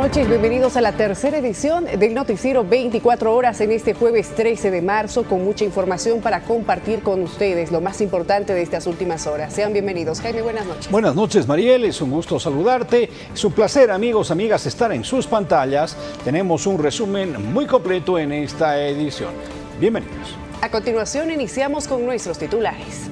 noches, bienvenidos a la tercera edición del Noticiero 24 Horas en este jueves 13 de marzo con mucha información para compartir con ustedes, lo más importante de estas últimas horas. Sean bienvenidos. Jaime, buenas noches. Buenas noches, Mariel, es un gusto saludarte. Es un placer, amigos, amigas, estar en sus pantallas. Tenemos un resumen muy completo en esta edición. Bienvenidos. A continuación iniciamos con nuestros titulares.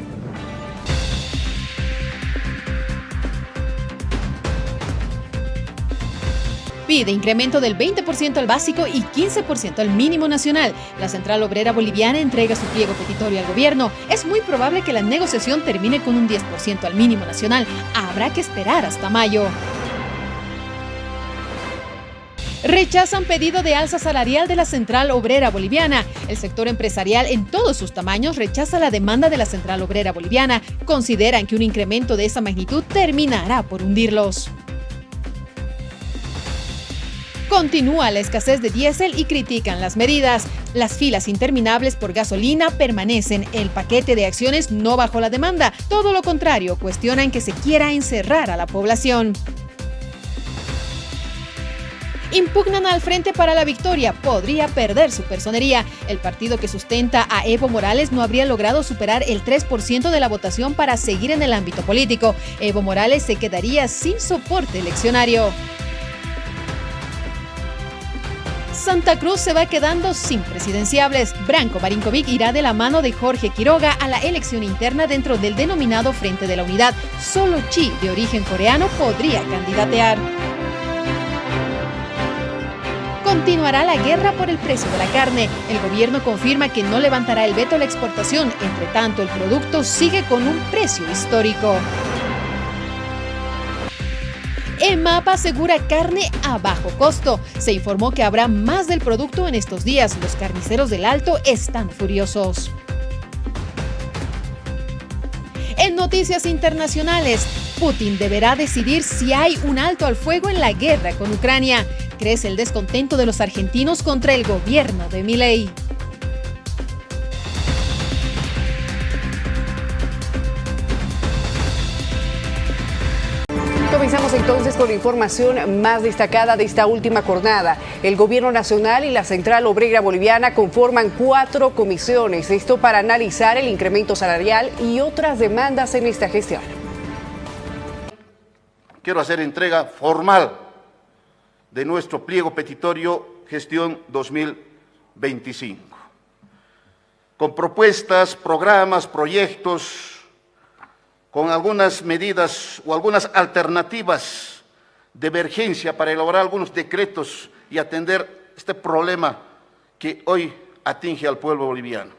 Pide incremento del 20% al básico y 15% al mínimo nacional. La Central Obrera Boliviana entrega su pliego petitorio al gobierno. Es muy probable que la negociación termine con un 10% al mínimo nacional. Habrá que esperar hasta mayo. Rechazan pedido de alza salarial de la Central Obrera Boliviana. El sector empresarial en todos sus tamaños rechaza la demanda de la Central Obrera Boliviana. Consideran que un incremento de esa magnitud terminará por hundirlos. Continúa la escasez de diésel y critican las medidas. Las filas interminables por gasolina permanecen. El paquete de acciones no bajó la demanda. Todo lo contrario, cuestionan que se quiera encerrar a la población. Impugnan al Frente para la Victoria. Podría perder su personería. El partido que sustenta a Evo Morales no habría logrado superar el 3% de la votación para seguir en el ámbito político. Evo Morales se quedaría sin soporte eleccionario. Santa Cruz se va quedando sin presidenciables. Branko Marinkovic irá de la mano de Jorge Quiroga a la elección interna dentro del denominado Frente de la Unidad. Solo Chi, de origen coreano, podría candidatear. Continuará la guerra por el precio de la carne. El gobierno confirma que no levantará el veto a la exportación. Entre tanto, el producto sigue con un precio histórico. EMAP asegura carne a bajo costo. Se informó que habrá más del producto en estos días. Los carniceros del Alto están furiosos. En noticias internacionales, Putin deberá decidir si hay un alto al fuego en la guerra con Ucrania. Crece el descontento de los argentinos contra el gobierno de Milei. Comenzamos entonces con la información más destacada de esta última jornada. El Gobierno Nacional y la Central Obrera Boliviana conforman 4 comisiones, esto para analizar el incremento salarial y otras demandas en esta gestión. Quiero hacer entrega formal de nuestro pliego petitorio gestión 2025, con propuestas, programas, proyectos, con algunas medidas o algunas alternativas de emergencia para elaborar algunos decretos y atender este problema que hoy atinge al pueblo boliviano.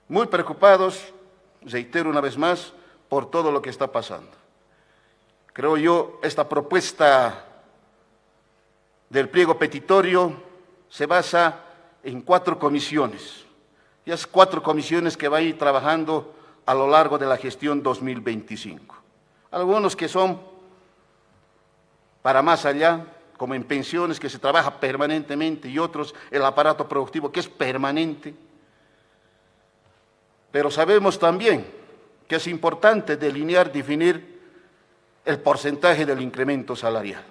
Muy preocupados, reitero una vez más, por todo lo que está pasando. Creo yo, esta propuesta del pliego petitorio se basa en 4 comisiones. Y esas 4 comisiones que van a ir trabajando a lo largo de la gestión 2025. Algunos que son para más allá, como en pensiones, que se trabaja permanentemente, y otros el aparato productivo, que es permanente. Pero sabemos también que es importante delinear, definir el porcentaje del incremento salarial.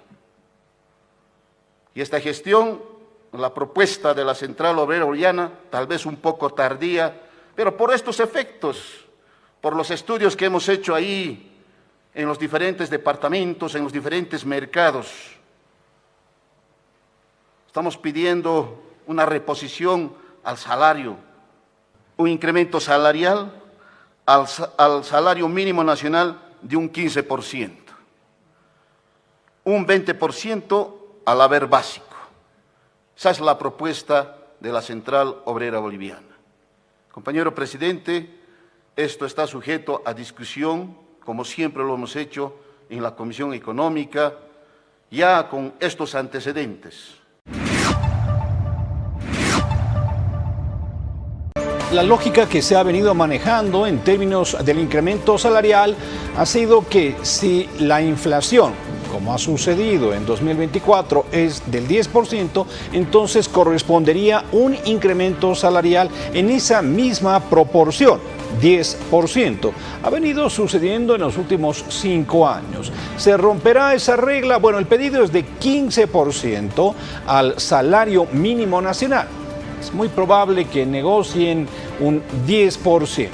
Y esta gestión, la propuesta de la Central Obrera Boliviana, tal vez un poco tardía, pero por estos efectos, por los estudios que hemos hecho ahí en los diferentes departamentos, en los diferentes mercados, estamos pidiendo una reposición al salario, un incremento salarial al salario mínimo nacional de un 15%, un 20% al haber básico. Esa es la propuesta de la Central Obrera Boliviana. Compañero presidente, esto está sujeto a discusión, como siempre lo hemos hecho en la Comisión Económica, ya con estos antecedentes. La lógica que se ha venido manejando en términos del incremento salarial ha sido que si la inflación, como ha sucedido en 2024, es del 10%, entonces correspondería un incremento salarial en esa misma proporción. 10%. Ha venido sucediendo en los últimos 5 años. ¿Se romperá esa regla? Bueno, el pedido es de 15% al salario mínimo nacional. Es muy probable que negocien un 10%.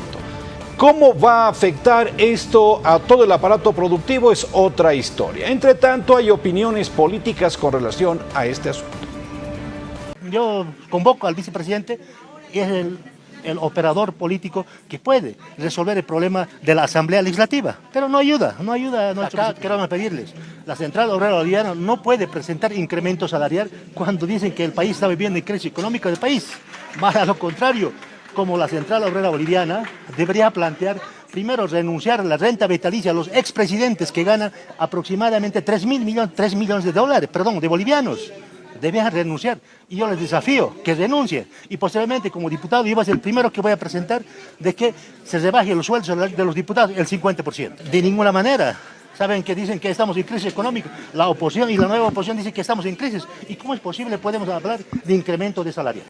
¿Cómo va a afectar esto a todo el aparato productivo? Es otra historia. Entre tanto, hay opiniones políticas con relación a este asunto. Yo convoco al vicepresidente, que es el operador político que puede resolver el problema de la Asamblea Legislativa, pero no ayuda. Acá queremos pedirles, la Central Obrera Boliviana no puede presentar incremento salarial cuando dicen que el país está viviendo en crisis económica del país. Más a lo contrario, como la Central Obrera Boliviana debería plantear primero renunciar a la renta vitalicia a los expresidentes que ganan aproximadamente 3 millones de bolivianos. Deben renunciar. Y yo les desafío que renuncien. Y posteriormente, como diputado, yo voy a ser el primero que voy a presentar de que se rebaje los sueldos de los diputados el 50%. De ninguna manera. Saben que dicen que estamos en crisis económica. La oposición y la nueva oposición dicen que estamos en crisis. ¿Y cómo es posible podemos hablar de incremento de salario?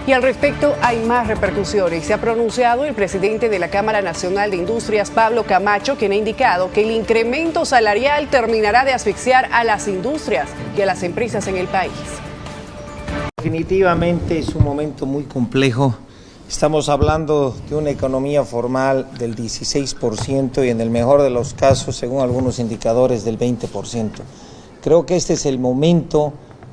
Y al respecto hay más repercusiones. Se ha pronunciado el presidente de la Cámara Nacional de Industrias, Pablo Camacho, quien ha indicado que el incremento salarial terminará de asfixiar a las industrias y a las empresas en el país. Definitivamente es un momento muy complejo. Estamos hablando de una economía formal del 16% y en el mejor de los casos, según algunos indicadores, del 20%. Creo que este es el momento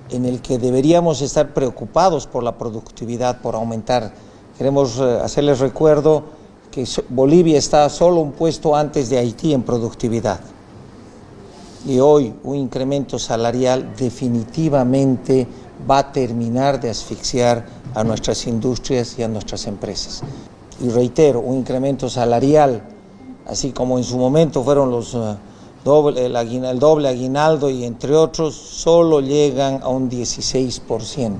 en el que deberíamos estar preocupados por la productividad, por aumentar. Queremos hacerles recuerdo que Bolivia está solo un puesto antes de Haití en productividad. Y hoy un incremento salarial definitivamente va a terminar de asfixiar a nuestras industrias y a nuestras empresas. Y reitero, un incremento salarial, así como en su momento fueron el doble aguinaldo y entre otros, solo llegan a un 16%,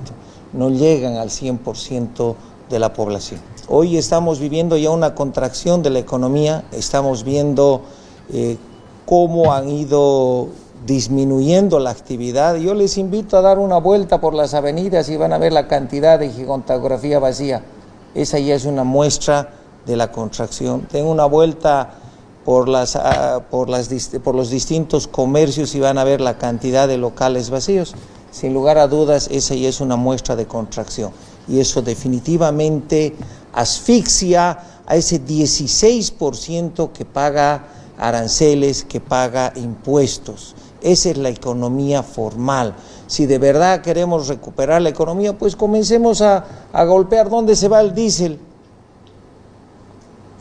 no llegan al 100% de la población. Hoy estamos viviendo ya una contracción de la economía, estamos viendo cómo han ido disminuyendo la actividad. Yo les invito a dar una vuelta por las avenidas y van a ver la cantidad de gigantografía vacía. Esa ya es una muestra de la contracción. Den una vuelta por los distintos comercios y van a ver la cantidad de locales vacíos. Sin lugar a dudas, esa ya es una muestra de contracción. Y eso definitivamente asfixia a ese 16% que paga aranceles, que paga impuestos. Esa es la economía formal. Si de verdad queremos recuperar la economía, pues comencemos a golpear dónde se va el diésel.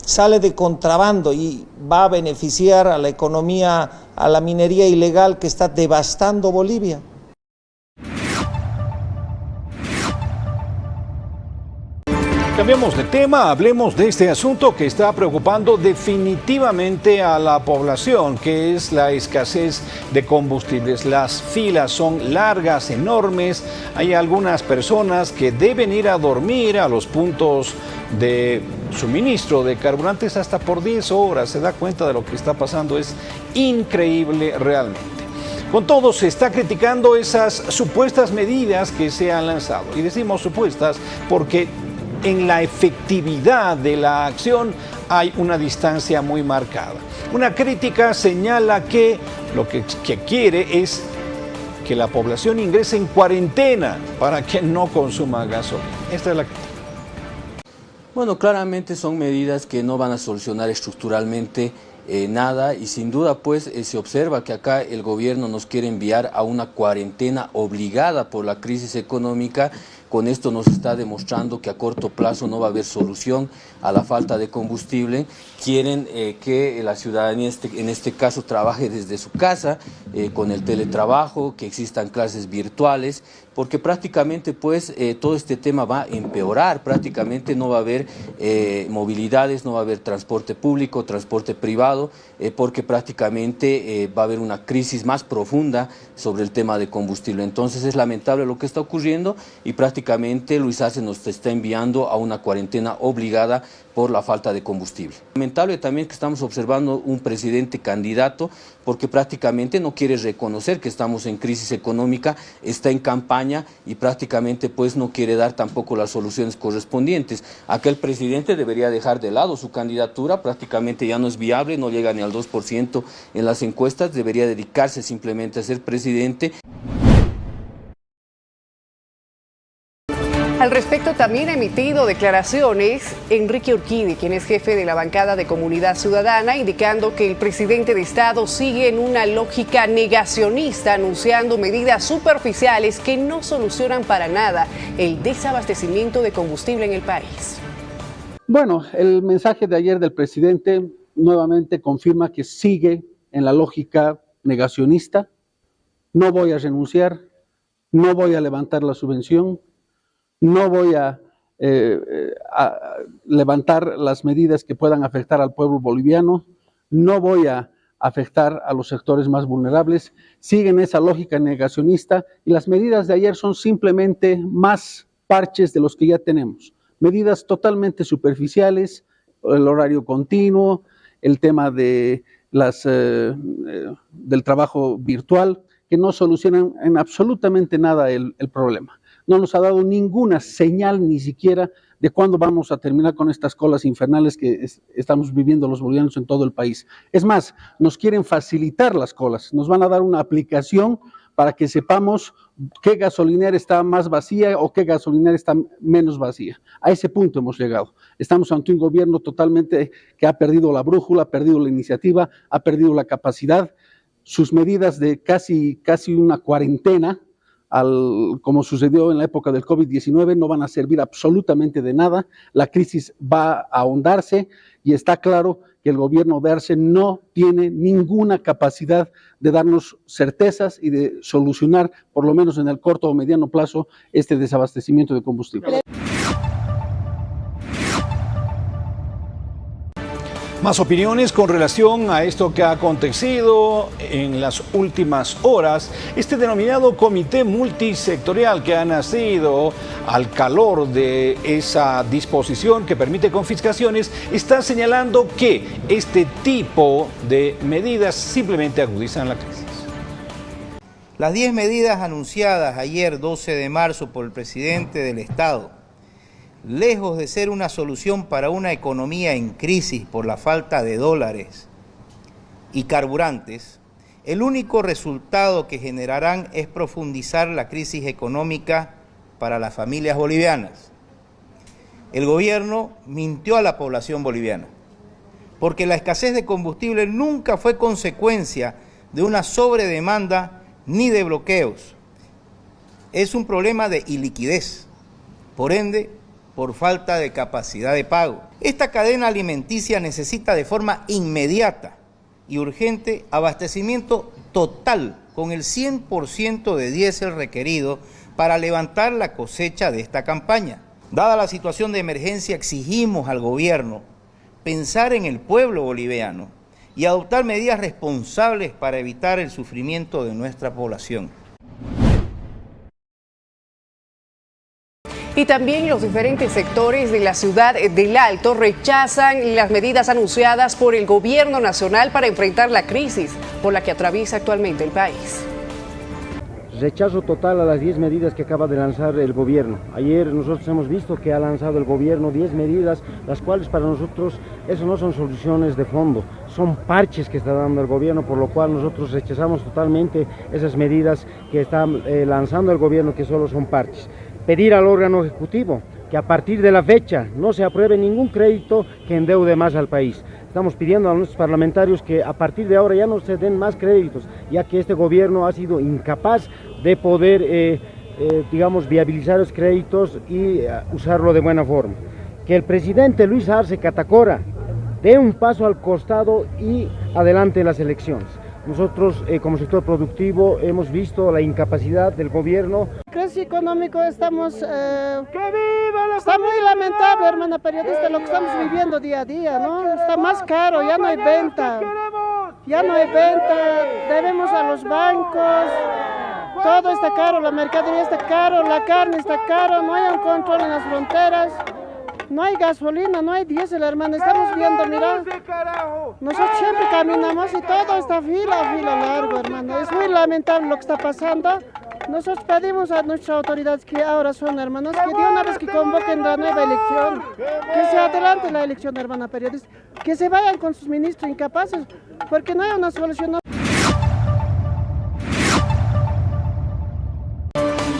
Sale de contrabando y va a beneficiar a la economía, a la minería ilegal que está devastando Bolivia. Cambiemos de tema, hablemos de este asunto que está preocupando definitivamente a la población, que es la escasez de combustibles. Las filas son largas, enormes. Hay algunas personas que deben ir a dormir a los puntos de suministro de carburantes hasta por 10 horas. Se da cuenta de lo que está pasando, es increíble realmente. Con todo, se está criticando esas supuestas medidas que se han lanzado. Y decimos supuestas porque en la efectividad de la acción hay una distancia muy marcada. Una crítica señala que lo que quiere es que la población ingrese en cuarentena para que no consuma gasolina. Esta es la crítica. Bueno, claramente son medidas que no van a solucionar estructuralmente nada y sin duda pues se observa que acá el gobierno nos quiere enviar a una cuarentena obligada por la crisis económica. Con esto nos está demostrando que a corto plazo no va a haber solución a la falta de combustible. Quieren que la ciudadanía en este caso trabaje desde su casa, con el teletrabajo, que existan clases virtuales, porque prácticamente pues todo este tema va a empeorar, prácticamente no va a haber movilidades, no va a haber transporte público, transporte privado, porque prácticamente va a haber una crisis más profunda sobre el tema de combustible. Entonces es lamentable lo que está ocurriendo y prácticamente Luis Arce nos está enviando a una cuarentena obligada por la falta de combustible. Lamentable también que estamos observando un presidente candidato porque prácticamente no quiere reconocer que estamos en crisis económica, está en campaña y prácticamente pues no quiere dar tampoco las soluciones correspondientes. Aquel presidente debería dejar de lado su candidatura, prácticamente ya no es viable, no llega ni al 2% en las encuestas, debería dedicarse simplemente a ser presidente. Al respecto también ha emitido declaraciones Enrique Urquidi, quien es jefe de la bancada de Comunidad Ciudadana, indicando que el presidente de Estado sigue en una lógica negacionista, anunciando medidas superficiales que no solucionan para nada el desabastecimiento de combustible en el país. Bueno, el mensaje de ayer del presidente nuevamente confirma que sigue en la lógica negacionista. No voy a renunciar, no voy a levantar la subvención, no voy a levantar las medidas que puedan afectar al pueblo boliviano, no voy a afectar a los sectores más vulnerables. Siguen esa lógica negacionista y las medidas de ayer son simplemente más parches de los que ya tenemos. Medidas totalmente superficiales, el horario continuo, el tema de del trabajo virtual, que no solucionan en absolutamente nada el problema. No nos ha dado ninguna señal ni siquiera de cuándo vamos a terminar con estas colas infernales que estamos viviendo los bolivianos en todo el país. Es más, nos quieren facilitar las colas, nos van a dar una aplicación para que sepamos qué gasolinera está más vacía o qué gasolinera está menos vacía. A ese punto hemos llegado. Estamos ante un gobierno totalmente que ha perdido la brújula, ha perdido la iniciativa, ha perdido la capacidad. Sus medidas de casi una cuarentena, como sucedió en la época del COVID-19, no van a servir absolutamente de nada. La crisis va a ahondarse y está claro que el gobierno de Arce no tiene ninguna capacidad de darnos certezas y de solucionar, por lo menos en el corto o mediano plazo, este desabastecimiento de combustible. Más opiniones con relación a esto que ha acontecido en las últimas horas. Este denominado comité multisectorial que ha nacido al calor de esa disposición que permite confiscaciones está señalando que este tipo de medidas simplemente agudizan la crisis. Las 10 medidas anunciadas ayer 12 de marzo por el presidente del Estado, lejos de ser una solución para una economía en crisis por la falta de dólares y carburantes, el único resultado que generarán es profundizar la crisis económica para las familias bolivianas. El gobierno mintió a la población boliviana, porque la escasez de combustible nunca fue consecuencia de una sobredemanda ni de bloqueos. Es un problema de iliquidez, por ende, por falta de capacidad de pago. Esta cadena alimenticia necesita de forma inmediata y urgente abastecimiento total con el 100% de diésel requerido para levantar la cosecha de esta campaña. Dada la situación de emergencia, exigimos al gobierno pensar en el pueblo boliviano y adoptar medidas responsables para evitar el sufrimiento de nuestra población. Y también los diferentes sectores de la ciudad del Alto rechazan las medidas anunciadas por el gobierno nacional para enfrentar la crisis por la que atraviesa actualmente el país. Rechazo total a las 10 medidas que acaba de lanzar el gobierno. Ayer nosotros hemos visto que ha lanzado el gobierno 10 medidas, las cuales para nosotros eso no son soluciones de fondo, son parches que está dando el gobierno, por lo cual nosotros rechazamos totalmente esas medidas que está lanzando el gobierno, que solo son parches. Pedir al órgano ejecutivo que a partir de la fecha no se apruebe ningún crédito que endeude más al país. Estamos pidiendo a nuestros parlamentarios que a partir de ahora ya no se den más créditos, ya que este gobierno ha sido incapaz de poder, viabilizar los créditos y usarlo de buena forma. Que el presidente Luis Arce Catacora dé un paso al costado y adelante las elecciones. Nosotros, como sector productivo, hemos visto la incapacidad del gobierno. Crisis económico está muy lamentable, hermana periodista, lo que estamos viviendo día a día, ¿no? Está más caro, ya no hay venta, debemos a los bancos, todo está caro, la mercadería está caro, la carne está caro, no hay un control en las fronteras. No hay gasolina, no hay diésel, hermano. Estamos viendo, mira. Nosotros siempre caminamos y todo está fila largo, hermano. Es muy lamentable lo que está pasando. Nosotros pedimos a nuestras autoridades que ahora son, hermanos, que de una vez que convoquen la nueva elección, que se adelante la elección, hermana periodista, que se vayan con sus ministros incapaces, porque no hay una solución.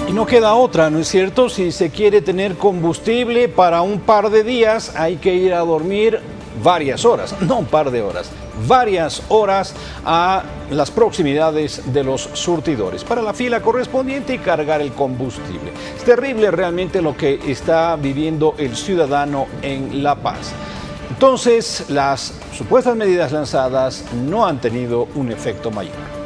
Y no queda otra, ¿no es cierto? Si se quiere tener combustible para un par de días, hay que ir a dormir varias horas, no un par de horas, varias horas a las proximidades de los surtidores para la fila correspondiente y cargar el combustible. Es terrible realmente lo que está viviendo el ciudadano en La Paz. Entonces, las supuestas medidas lanzadas no han tenido un efecto mayor.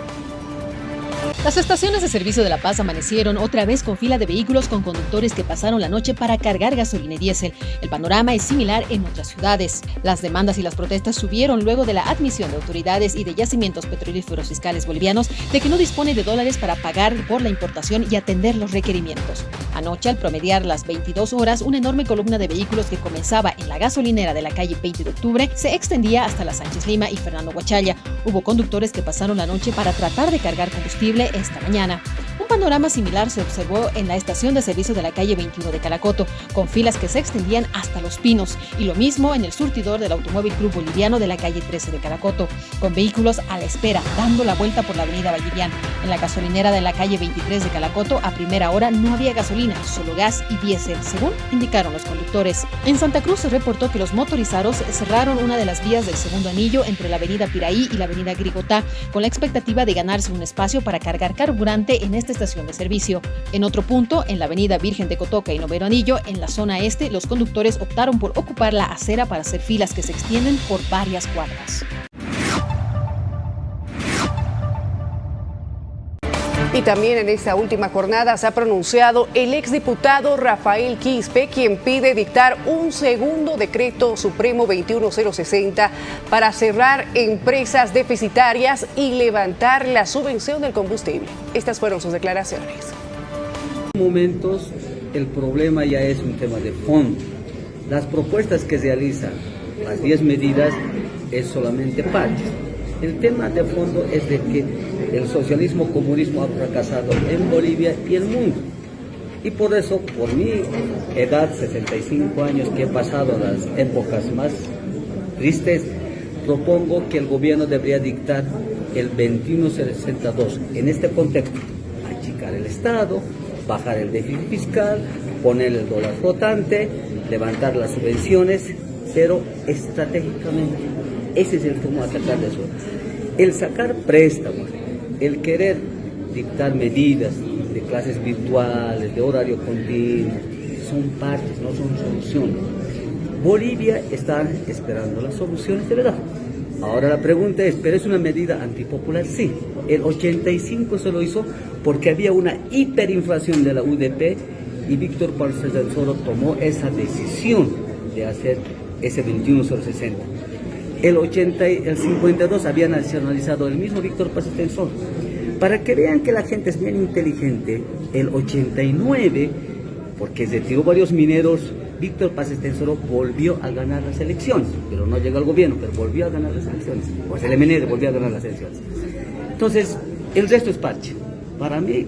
Las estaciones de servicio de La Paz amanecieron otra vez con fila de vehículos con conductores que pasaron la noche para cargar gasolina y diésel. El panorama es similar en otras ciudades. Las demandas y las protestas subieron luego de la admisión de autoridades y de yacimientos petrolíferos fiscales bolivianos de que no dispone de dólares para pagar por la importación y atender los requerimientos. Anoche, al promediar las 22 horas, una enorme columna de vehículos que comenzaba en la gasolinera de la calle 20 de octubre se extendía hasta la Sánchez Lima y Fernando Guachalla. Hubo conductores que pasaron la noche para tratar de cargar combustible esta mañana. Un panorama similar se observó en la estación de servicio de la calle 21 de Calacoto, con filas que se extendían hasta Los Pinos, y lo mismo en el surtidor del Automóvil Club Boliviano de la calle 13 de Calacoto, con vehículos a la espera, dando la vuelta por la avenida Vallivian. En la gasolinera de la calle 23 de Calacoto, a primera hora no había gasolina, solo gas y diésel, según indicaron los conductores. En Santa Cruz se reportó que los motorizados cerraron una de las vías del segundo anillo entre la avenida Piraí y la avenida Grigotá, con la expectativa de ganarse un espacio para cargar carburante en esta estación de servicio. En otro punto, en la avenida Virgen de Cotoca y Noveno Anillo, en la zona este, los conductores optaron por ocupar la acera para hacer filas que se extienden por varias cuadras. Y también en esta última jornada se ha pronunciado el exdiputado Rafael Quispe, quien pide dictar un segundo decreto supremo 21060 para cerrar empresas deficitarias y levantar la subvención del combustible. Estas fueron sus declaraciones. En momentos el problema ya es un tema de fondo. Las propuestas que realizan las 10 medidas es solamente parte. El tema de fondo es de que el socialismo comunismo ha fracasado en Bolivia y el mundo. Y por eso, por mi edad, 65 años, que he pasado las épocas más tristes, propongo que el gobierno debería dictar el 21062. En este contexto, achicar el Estado, bajar el déficit fiscal, poner el dólar flotante, levantar las subvenciones, pero estratégicamente. Ese es el tema a sacar de eso. El sacar préstamos, el querer dictar medidas de clases virtuales, de horario continuo, son partes, no son soluciones. Bolivia está esperando las soluciones de verdad. Ahora la pregunta es, ¿pero es una medida antipopular? Sí. El 85 se lo hizo porque había una hiperinflación de la UDP y Víctor Paz Estenssoro tomó esa decisión de hacer ese 21060. El 52 había nacionalizado el mismo Víctor Paz Estenssoro. Para que vean que la gente es bien inteligente, el 89, porque retiró varios mineros, Víctor Paz Estenssoro volvió a ganar las elecciones, pero no llegó al gobierno, pero volvió a ganar las elecciones. Pues el MNR volvió a ganar las elecciones. Entonces, el resto es parche. Para mí,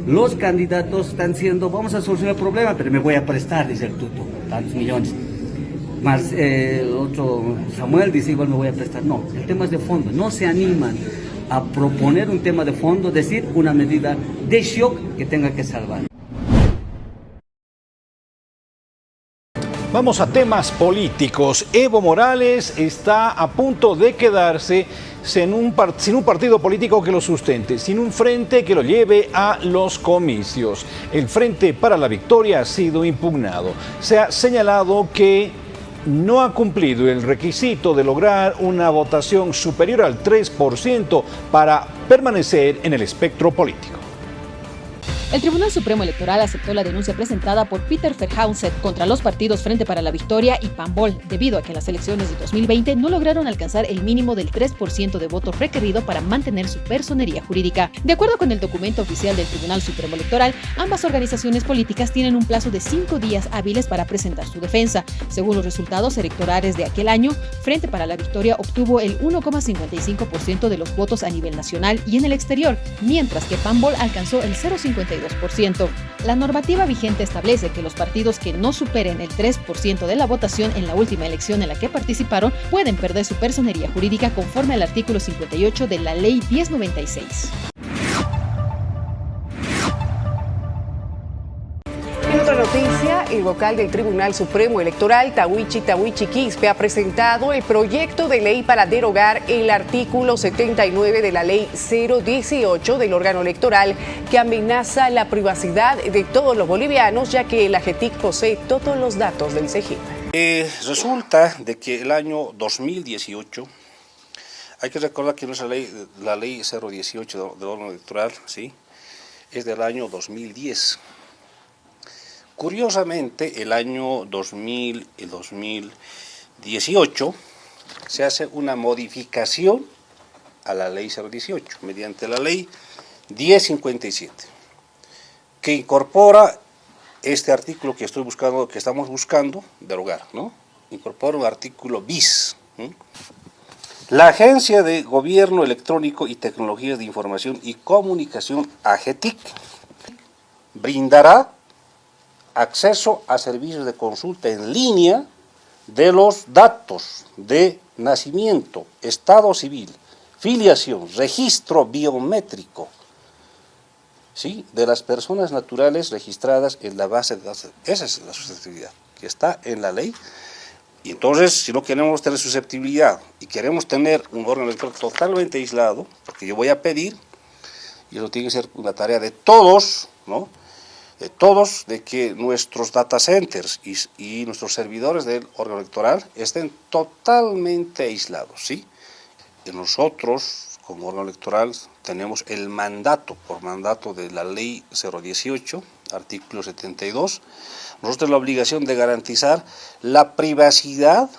los candidatos están diciendo, vamos a solucionar el problema, pero me voy a prestar, dice el tuto, tantos millones. Más el otro Samuel dice, igual me voy a prestar. No, el tema es de fondo. No se animan a proponer un tema de fondo, decir una medida de shock que tenga que salvar. Vamos a temas políticos. Evo Morales está a punto de quedarse sin un partido político que lo sustente, sin un frente que lo lleve a los comicios. El Frente para la Victoria ha sido impugnado. Se ha señalado que no ha cumplido el requisito de lograr una votación superior al 3% para permanecer en el espectro político. El Tribunal Supremo Electoral aceptó la denuncia presentada por Peter Verhausen contra los partidos Frente para la Victoria y PANBOL, debido a que en las elecciones de 2020 no lograron alcanzar el mínimo del 3% de votos requerido para mantener su personería jurídica. De acuerdo con el documento oficial del Tribunal Supremo Electoral, ambas organizaciones políticas tienen un plazo de 5 días hábiles para presentar su defensa. Según los resultados electorales de aquel año, Frente para la Victoria obtuvo el 1,55% de los votos a nivel nacional y en el exterior, mientras que PANBOL alcanzó el 0,52%. La normativa vigente establece que los partidos que no superen el 3% de la votación en la última elección en la que participaron pueden perder su personería jurídica conforme al artículo 58 de la Ley 1096. En otra noticia, el vocal del Tribunal Supremo Electoral, Tawichi Quispe, ha presentado el proyecto de ley para derogar el artículo 79 de la Ley 018 del órgano electoral que amenaza la privacidad de todos los bolivianos, ya que el AGETIC posee todos los datos del SEGIP. Resulta de que el año 2018, hay que recordar que nuestra ley, la Ley 018 del órgano electoral, ¿sí?, es del año 2010. Curiosamente, el año 2018 se hace una modificación a la Ley 018 mediante la Ley 1057, que incorpora este artículo que estamos buscando derogar, ¿no? Incorpora un artículo bis. La Agencia de Gobierno Electrónico y Tecnologías de Información y Comunicación, AGETIC, brindará acceso a servicios de consulta en línea de los datos de nacimiento, estado civil, filiación, registro biométrico, ¿sí?, de las personas naturales registradas en la base de datos. Esa es la susceptibilidad que está en la ley. Y entonces, si no queremos tener susceptibilidad y queremos tener un órgano electoral totalmente aislado, porque yo voy a pedir, y eso tiene que ser una tarea de todos, ¿no?, de que nuestros data centers y nuestros servidores del órgano electoral estén totalmente aislados, ¿sí? Y nosotros, como órgano electoral, tenemos el mandato, por mandato de la Ley 018, artículo 72, nosotros tenemos la obligación de garantizar la privacidad,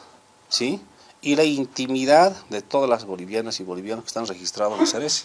¿sí?, y la intimidad de todas las bolivianas y bolivianos que están registrados en el CERESI.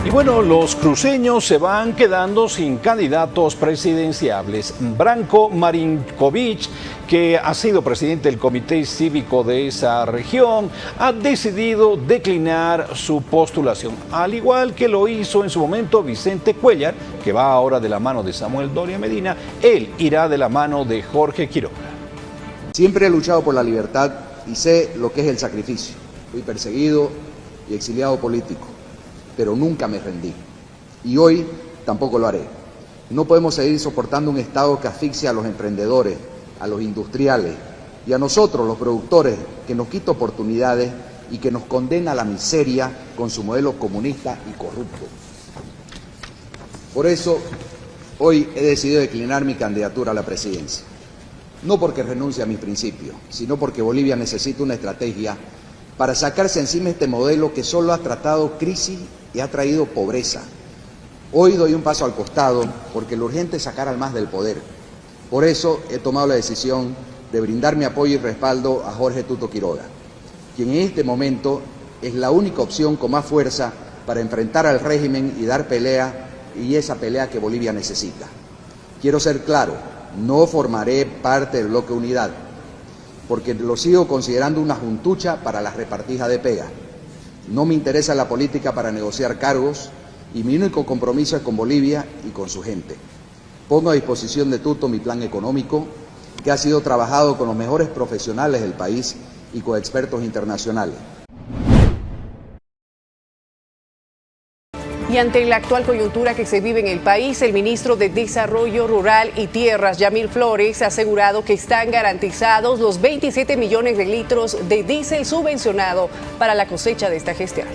Y bueno, los cruceños se van quedando sin candidatos presidenciables. Branko Marinkovic, que ha sido presidente del comité cívico de esa región, ha decidido declinar su postulación, al igual que lo hizo en su momento Vicente Cuellar, que va ahora de la mano de Samuel Doria Medina. Él irá de la mano de Jorge Quiroga. Siempre he luchado por la libertad y sé lo que es el sacrificio. Fui perseguido y exiliado político, pero nunca me rendí. Y hoy tampoco lo haré. No podemos seguir soportando un Estado que asfixia a los emprendedores, a los industriales y a nosotros, los productores, que nos quita oportunidades y que nos condena a la miseria con su modelo comunista y corrupto. Por eso, hoy he decidido declinar mi candidatura a la presidencia. No porque renuncie a mis principios, sino porque Bolivia necesita una estrategia para sacarse encima este modelo que solo ha tratado crisis y ha traído pobreza. Hoy doy un paso al costado porque lo urgente es sacar al MAS del poder. Por eso he tomado la decisión de brindar mi apoyo y respaldo a Jorge Tuto Quiroga, quien en este momento es la única opción con más fuerza para enfrentar al régimen y dar pelea, y esa pelea que Bolivia necesita. Quiero ser claro, no formaré parte del bloque Unidad, porque lo sigo considerando una juntucha para las repartijas de pega. No me interesa la política para negociar cargos y mi único compromiso es con Bolivia y con su gente. Pongo a disposición de Tuto mi plan económico, que ha sido trabajado con los mejores profesionales del país y con expertos internacionales. Y ante la actual coyuntura que se vive en el país, el ministro de Desarrollo Rural y Tierras, Yamil Flores, ha asegurado que están garantizados los 27 millones de litros de diésel subvencionado para la cosecha de esta gestión.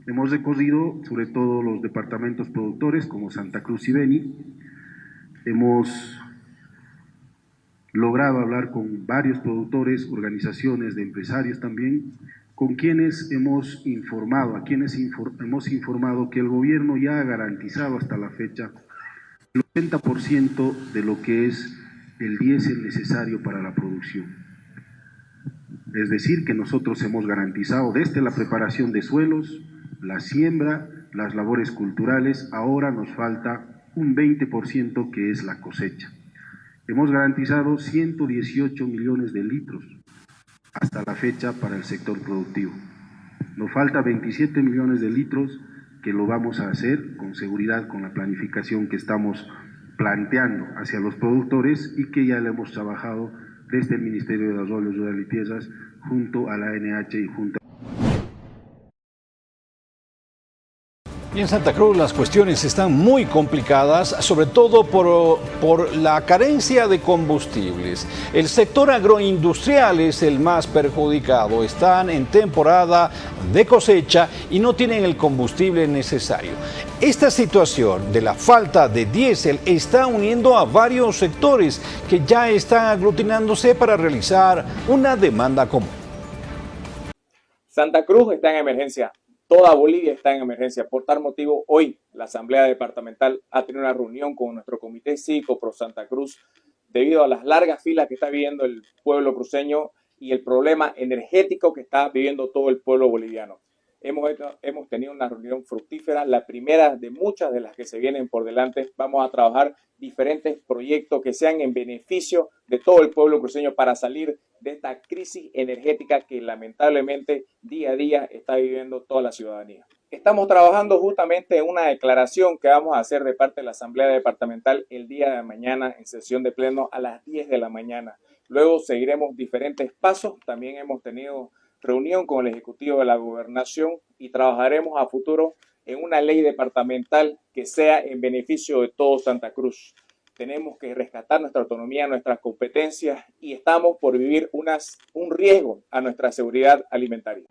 Hemos recorrido sobre todo los departamentos productores como Santa Cruz y Beni. Hemos logrado hablar con varios productores, organizaciones de empresarios también, con quienes hemos informado, hemos informado que el gobierno ya ha garantizado hasta la fecha el 80% de lo que es el diésel necesario para la producción. Es decir, que nosotros hemos garantizado desde la preparación de suelos, la siembra, las labores culturales, ahora nos falta un 20% que es la cosecha. Hemos garantizado 118 millones de litros hasta la fecha para el sector productivo. Nos falta 27 millones de litros que lo vamos a hacer con seguridad, con la planificación que estamos planteando hacia los productores y que ya le hemos trabajado desde el Ministerio de Desarrollo Rural y Tierras junto a la ANH y junto a... Y en Santa Cruz las cuestiones están muy complicadas, sobre todo por la carencia de combustibles. El sector agroindustrial es el más perjudicado. Están en temporada de cosecha y no tienen el combustible necesario. Esta situación de la falta de diésel está uniendo a varios sectores que ya están aglutinándose para realizar una demanda común. Santa Cruz está en emergencia. Toda Bolivia está en emergencia. Por tal motivo, hoy la Asamblea Departamental ha tenido una reunión con nuestro Comité Cívico Pro Santa Cruz debido a las largas filas que está viviendo el pueblo cruceño y el problema energético que está viviendo todo el pueblo boliviano. Hemos tenido una reunión fructífera, la primera de muchas de las que se vienen por delante. Vamos a trabajar diferentes proyectos que sean en beneficio de todo el pueblo cruceño para salir de esta crisis energética que lamentablemente día a día está viviendo toda la ciudadanía. Estamos trabajando justamente en una declaración que vamos a hacer de parte de la Asamblea Departamental el día de mañana en sesión de pleno a las 10 de la mañana. Luego seguiremos diferentes pasos. También hemos tenido reunión con el Ejecutivo de la Gobernación y trabajaremos a futuro en una ley departamental que sea en beneficio de todo Santa Cruz. Tenemos que rescatar nuestra autonomía, nuestras competencias y estamos por vivir un riesgo a nuestra seguridad alimentaria.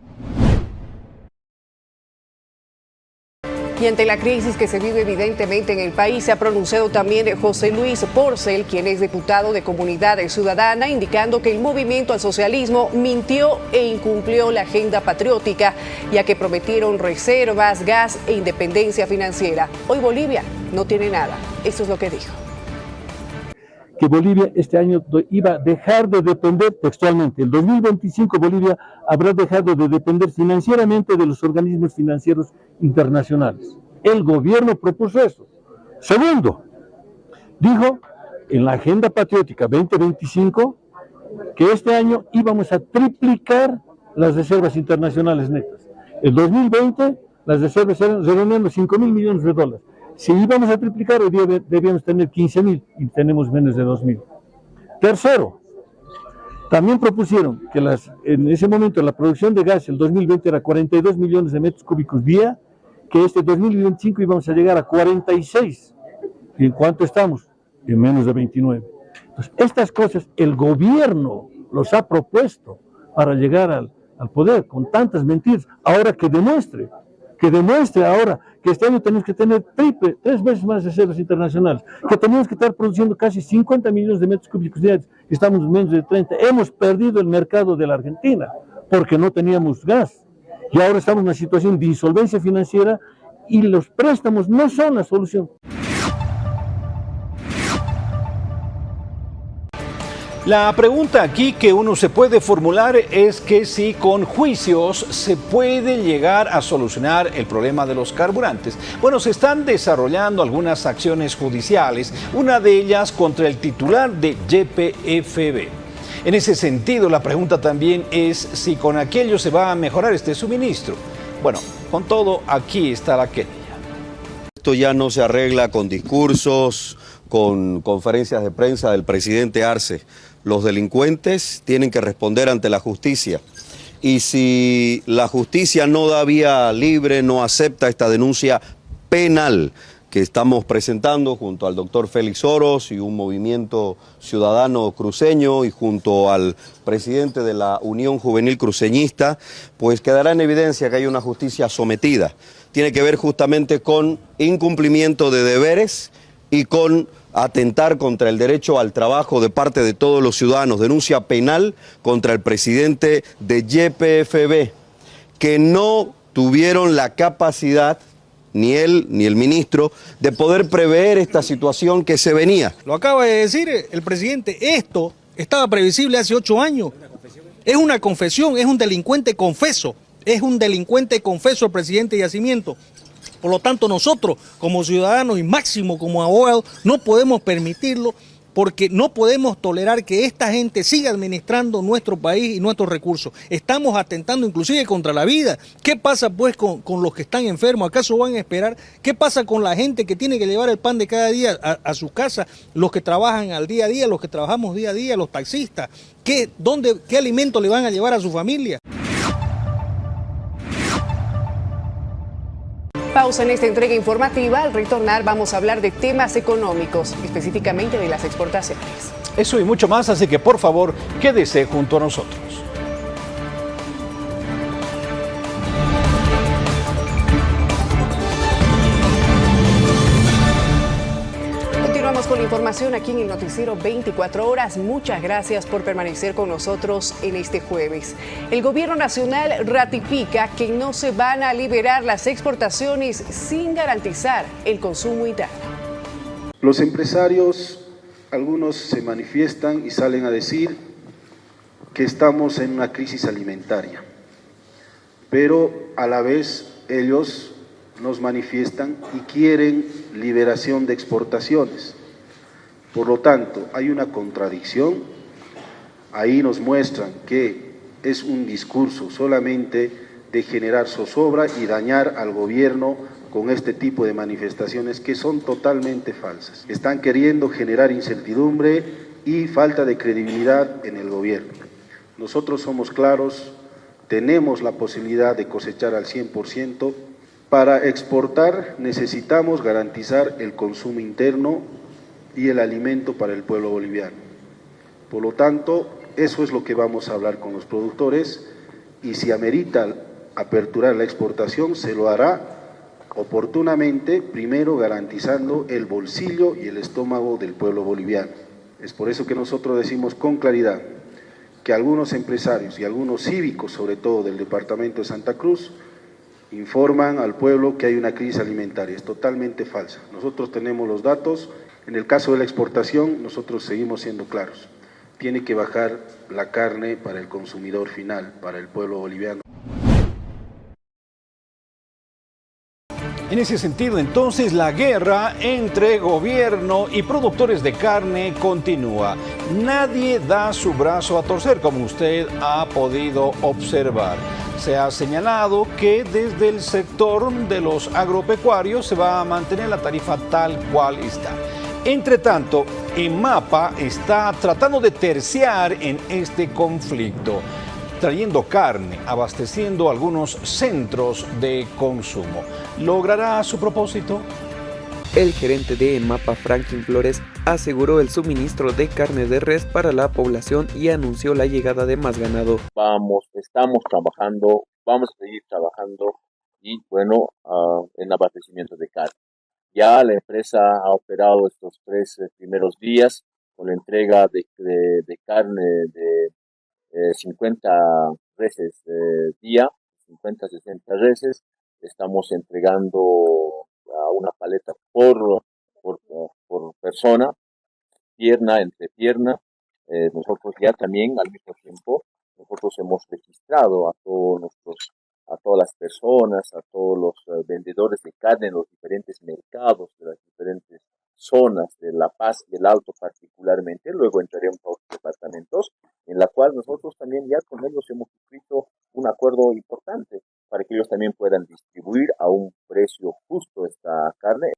Y ante la crisis que se vive evidentemente en el país, se ha pronunciado también José Luis Porcel, quien es diputado de Comunidad Ciudadana, indicando que el movimiento al socialismo mintió e incumplió la agenda patriótica, ya que prometieron reservas, gas e independencia financiera. Hoy Bolivia no tiene nada. Esto es lo que dijo. Que Bolivia este año iba a dejar de depender textualmente. El 2025 Bolivia habrá dejado de depender financieramente de los organismos financieros internacionales. El gobierno propuso eso. Segundo, dijo en la Agenda Patriótica 2025 que este año íbamos a triplicar las reservas internacionales netas. El 2020 las reservas eran redondeando $5.000 millones. Si íbamos a triplicar, hoy día debíamos tener 15.000 y tenemos menos de 2.000. Tercero, también propusieron que en ese momento la producción de gas el 2020 era 42 millones de metros cúbicos día, que este 2025 íbamos a llegar a 46. ¿Y en cuánto estamos? En menos de 29. Entonces, estas cosas el gobierno los ha propuesto para llegar al poder con tantas mentiras. Ahora que demuestre ahora que este año tenemos que tener 3 veces más reservas internacionales, que tenemos que estar produciendo casi 50 millones de metros cúbicos diarios, estamos menos de 30, hemos perdido el mercado de la Argentina, porque no teníamos gas, y ahora estamos en una situación de insolvencia financiera, y los préstamos no son la solución. La pregunta aquí que uno se puede formular es que si con juicios se puede llegar a solucionar el problema de los carburantes. Bueno, se están desarrollando algunas acciones judiciales, una de ellas contra el titular de YPFB. En ese sentido, la pregunta también es si con aquello se va a mejorar este suministro. Bueno, con todo, aquí está la querella. Esto ya no se arregla con discursos, con conferencias de prensa del presidente Arce. Los delincuentes tienen que responder ante la justicia. Y si la justicia no da vía libre, no acepta esta denuncia penal que estamos presentando junto al doctor Félix Oros y un movimiento ciudadano cruceño y junto al presidente de la Unión Juvenil Cruceñista, pues quedará en evidencia que hay una justicia sometida. Tiene que ver justamente con incumplimiento de deberes y con atentar contra el derecho al trabajo de parte de todos los ciudadanos. Denuncia penal contra el presidente de YPFB. que no tuvieron la capacidad, ni él ni el ministro, de poder prever esta situación que se venía. Lo acaba de decir el presidente, esto estaba previsible hace 8 años. Es una confesión, es un delincuente confeso. Es un delincuente confeso el presidente Yacimiento. Por lo tanto, nosotros como ciudadanos y máximo como abogados no podemos permitirlo, porque no podemos tolerar que esta gente siga administrando nuestro país y nuestros recursos. Estamos atentando inclusive contra la vida. ¿Qué pasa pues con los que están enfermos? ¿Acaso van a esperar? ¿Qué pasa con la gente que tiene que llevar el pan de cada día a su casa? Los que trabajan al día a día, los que trabajamos día a día, los taxistas. ¿Qué alimento le van a llevar a su familia? Pausa en esta entrega informativa. Al retornar vamos a hablar de temas económicos, específicamente de las exportaciones. Eso y mucho más, así que por favor, quédese junto a nosotros. Continuamos con la información aquí en el Noticiero 24 Horas. Muchas gracias por permanecer con nosotros en este jueves. El Gobierno Nacional ratifica que no se van a liberar las exportaciones sin garantizar el consumo interno. Los empresarios, algunos se manifiestan y salen a decir que estamos en una crisis alimentaria, pero a la vez ellos nos manifiestan y quieren liberación de exportaciones. Por lo tanto, hay una contradicción. Ahí nos muestran que es un discurso solamente de generar zozobra y dañar al gobierno con este tipo de manifestaciones que son totalmente falsas. Están queriendo generar incertidumbre y falta de credibilidad en el gobierno. Nosotros somos claros, tenemos la posibilidad de cosechar al 100%. Para exportar necesitamos garantizar el consumo interno y el alimento para el pueblo boliviano. Por lo tanto, eso es lo que vamos a hablar con los productores, y si amerita aperturar la exportación, se lo hará oportunamente, primero garantizando el bolsillo y el estómago del pueblo boliviano. Es por eso que nosotros decimos con claridad que algunos empresarios y algunos cívicos, sobre todo del departamento de Santa Cruz, informan al pueblo que hay una crisis alimentaria. Es totalmente falsa. Nosotros tenemos los datos. En el caso de la exportación, nosotros seguimos siendo claros. Tiene que bajar la carne para el consumidor final, para el pueblo boliviano. En ese sentido, entonces, la guerra entre gobierno y productores de carne continúa. Nadie da su brazo a torcer, como usted ha podido observar. Se ha señalado que desde el sector de los agropecuarios se va a mantener la tarifa tal cual está. Entre tanto, EMAPA está tratando de terciar en este conflicto, trayendo carne, abasteciendo algunos centros de consumo. ¿Logrará su propósito? El gerente de EMAPA, Franklin Flores, aseguró el suministro de carne de res para la población y anunció la llegada de más ganado. Estamos trabajando, vamos a seguir trabajando y en abastecimiento de carne. Ya la empresa ha operado estos 3 primeros días con la entrega de carne de 50 reses día, 50-60 reses. Estamos entregando a una paleta por persona, pierna entre pierna. Nosotros ya también al mismo tiempo nosotros hemos registrado a todas las personas, a todos los vendedores de carne en los diferentes mercados de las diferentes zonas de La Paz y el Alto particularmente. Luego entraremos a otros departamentos, en la cual nosotros también ya con ellos hemos suscrito un acuerdo importante para que ellos también puedan distribuir a un precio justo esta carne.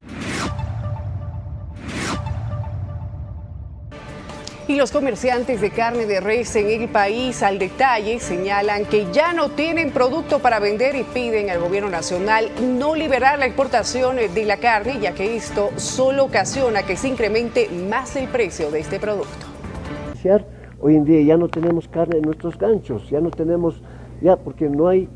Y los comerciantes de carne de res en el país al detalle señalan que ya no tienen producto para vender y piden al gobierno nacional no liberar la exportación de la carne, ya que esto solo ocasiona que se incremente más el precio de este producto. Hoy en día ya no tenemos carne en nuestros ganchos, ya no tenemos, porque no hay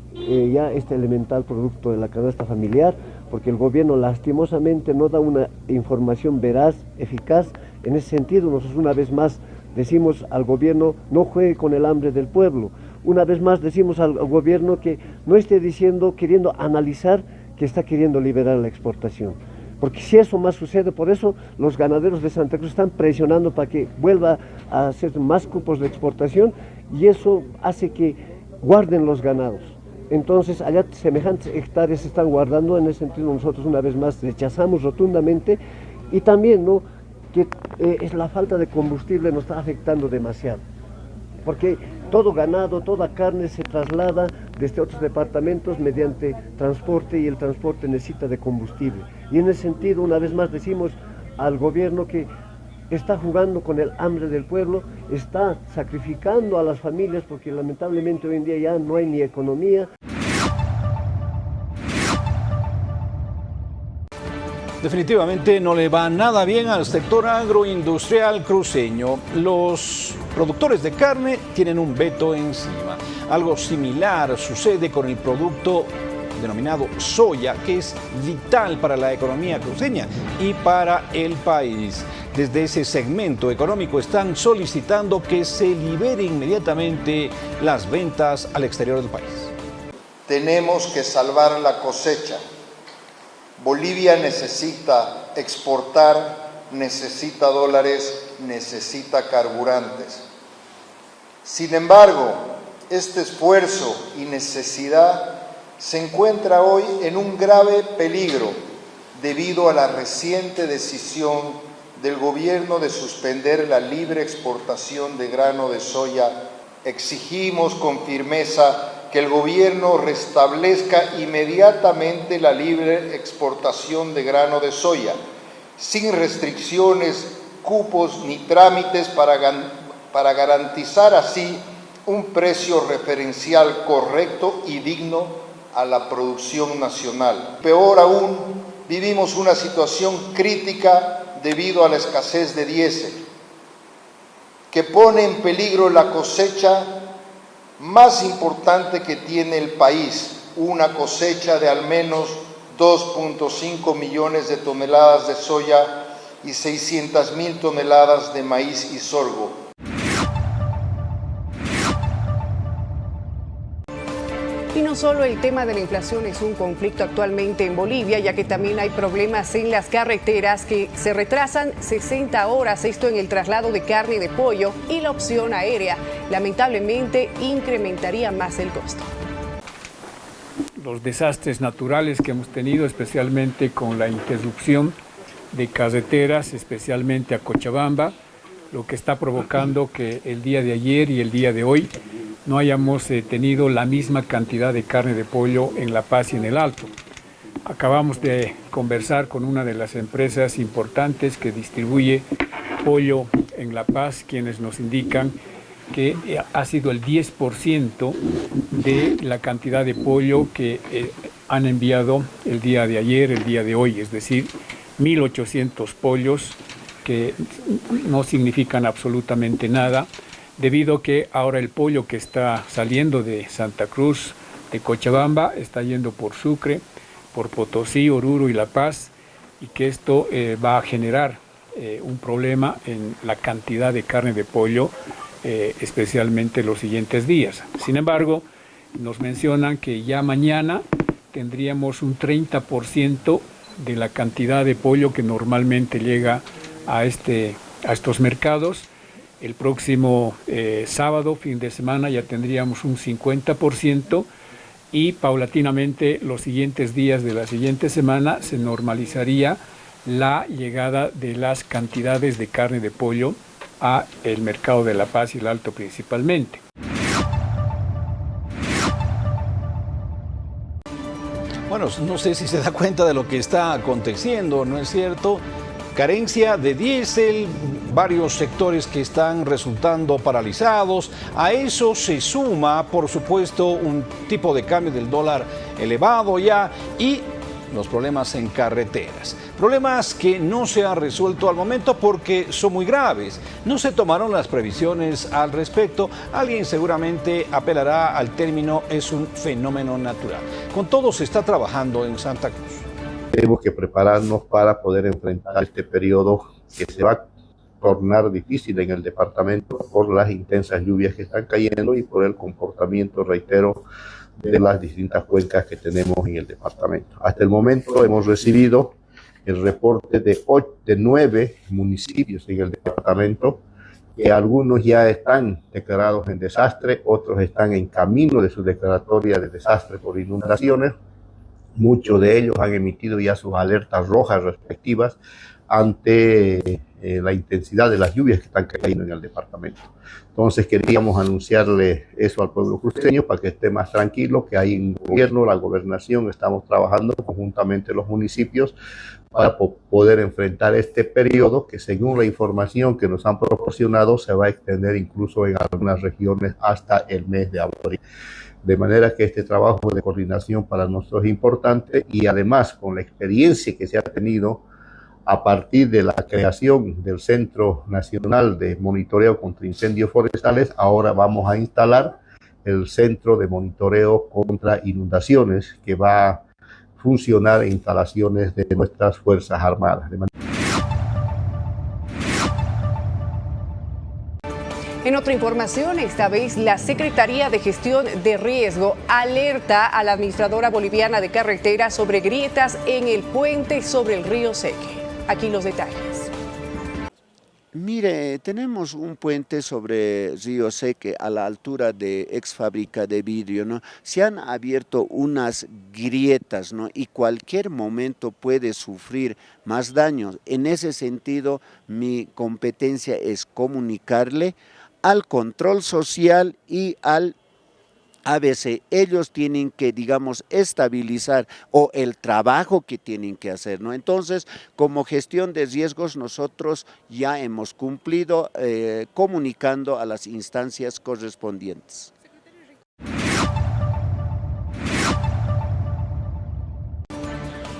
ya este elemental producto de la canasta familiar, porque el gobierno lastimosamente no da una información veraz, eficaz. En ese sentido, nosotros una vez más decimos al gobierno, no juegue con el hambre del pueblo. una vez más decimos al gobierno que no esté diciendo, queriendo analizar, que está queriendo liberar la exportación. Porque si eso más sucede, por eso los ganaderos de Santa Cruz están presionando para que vuelva a hacer más cupos de exportación y eso hace que guarden los ganados. Entonces allá semejantes hectáreas se están guardando, en ese sentido nosotros una vez más rechazamos rotundamente y también ¿no? que es la falta de combustible nos está afectando demasiado. Porque todo ganado, toda carne se traslada desde otros departamentos mediante transporte y el transporte necesita de combustible. Y en ese sentido, una vez más decimos al gobierno que está jugando con el hambre del pueblo, está sacrificando a las familias porque lamentablemente hoy en día ya no hay ni economía. Definitivamente no le va nada bien al sector agroindustrial cruceño. Los productores de carne tienen un veto encima. Algo similar sucede con el producto denominado soya, que es vital para la economía cruceña y para el país. Desde ese segmento económico están solicitando que se libere inmediatamente las ventas al exterior del país. Tenemos que salvar la cosecha. Bolivia necesita exportar, necesita dólares, necesita carburantes. Sin embargo, este esfuerzo y necesidad se encuentra hoy en un grave peligro debido a la reciente decisión del gobierno de suspender la libre exportación de grano de soya. Exigimos con firmeza que el gobierno restablezca inmediatamente la libre exportación de grano de soya, sin restricciones, cupos ni trámites para garantizar así un precio referencial correcto y digno a la producción nacional. Peor aún, vivimos una situación crítica debido a la escasez de diésel, que pone en peligro la cosecha más importante que tiene el país, una cosecha de al menos 2.5 millones de toneladas de soya y 600.000 toneladas de maíz y sorgo. Y no solo el tema de la inflación es un conflicto actualmente en Bolivia, ya que también hay problemas en las carreteras que se retrasan 60 horas, esto en el traslado de carne y de pollo, y la opción aérea lamentablemente incrementaría más el costo. Los desastres naturales que hemos tenido, especialmente con la interrupción de carreteras, especialmente a Cochabamba, lo que está provocando que el día de ayer y el día de hoy no hayamos tenido la misma cantidad de carne de pollo en La Paz y en el Alto. Acabamos de conversar con una de las empresas importantes que distribuye pollo en La Paz, quienes nos indican que ha sido el 10% de la cantidad de pollo que han enviado el día de ayer, el día de hoy, es decir, 1.800 pollos que no significan absolutamente nada, debido a que ahora el pollo que está saliendo de Santa Cruz, de Cochabamba, está yendo por Sucre, por Potosí, Oruro y La Paz, y que esto va a generar un problema en la cantidad de carne de pollo, especialmente los siguientes días. Sin embargo, nos mencionan que ya mañana tendríamos un 30% de la cantidad de pollo que normalmente llega a estos mercados. El próximo sábado, fin de semana, ya tendríamos un 50% y paulatinamente los siguientes días de la siguiente semana se normalizaría la llegada de las cantidades de carne de pollo a el mercado de La Paz y el Alto principalmente. Bueno, no sé si se da cuenta de lo que está aconteciendo, ¿no es cierto? Carencia de diésel, varios sectores que están resultando paralizados. A eso se suma, por supuesto, un tipo de cambio del dólar elevado ya y los problemas en carreteras. Problemas que no se han resuelto al momento porque son muy graves. No se tomaron las previsiones al respecto. Alguien seguramente apelará al término "es un fenómeno natural". Con todo se está trabajando en Santa Cruz. Tenemos que prepararnos para poder enfrentar este periodo que se va tornar difícil en el departamento por las intensas lluvias que están cayendo y por el comportamiento, reitero, de las distintas cuencas que tenemos en el departamento. Hasta el momento hemos recibido el reporte de 9 municipios en el departamento, que algunos ya están declarados en desastre, otros están en camino de su declaratoria de desastre por inundaciones. Muchos de ellos han emitido ya sus alertas rojas respectivas ante la intensidad de las lluvias que están cayendo en el departamento. Entonces queríamos anunciarle eso al pueblo cruceño para que esté más tranquilo, que hay un gobierno, la gobernación, estamos trabajando conjuntamente los municipios para poder enfrentar este periodo que, según la información que nos han proporcionado, se va a extender incluso en algunas regiones hasta el mes de abril. De manera que este trabajo de coordinación para nosotros es importante, y además con la experiencia que se ha tenido a partir de la creación del Centro Nacional de Monitoreo contra Incendios Forestales, ahora vamos a instalar el Centro de Monitoreo contra Inundaciones, que va a funcionar en instalaciones de nuestras Fuerzas Armadas. En otra información, esta vez la Secretaría de Gestión de Riesgo alerta a la administradora boliviana de carreteras sobre grietas en el puente sobre el río Seque. Aquí los detalles. Mire, tenemos un puente sobre Río Seque a la altura de ex fábrica de vidrio, ¿no? Se han abierto unas grietas, ¿no? Y cualquier momento puede sufrir más daños. En ese sentido, mi competencia es comunicarle al control social y al ABC. Ellos tienen que, digamos, estabilizar o el trabajo que tienen que hacer, ¿no? Entonces, como gestión de riesgos, nosotros ya hemos cumplido comunicando a las instancias correspondientes.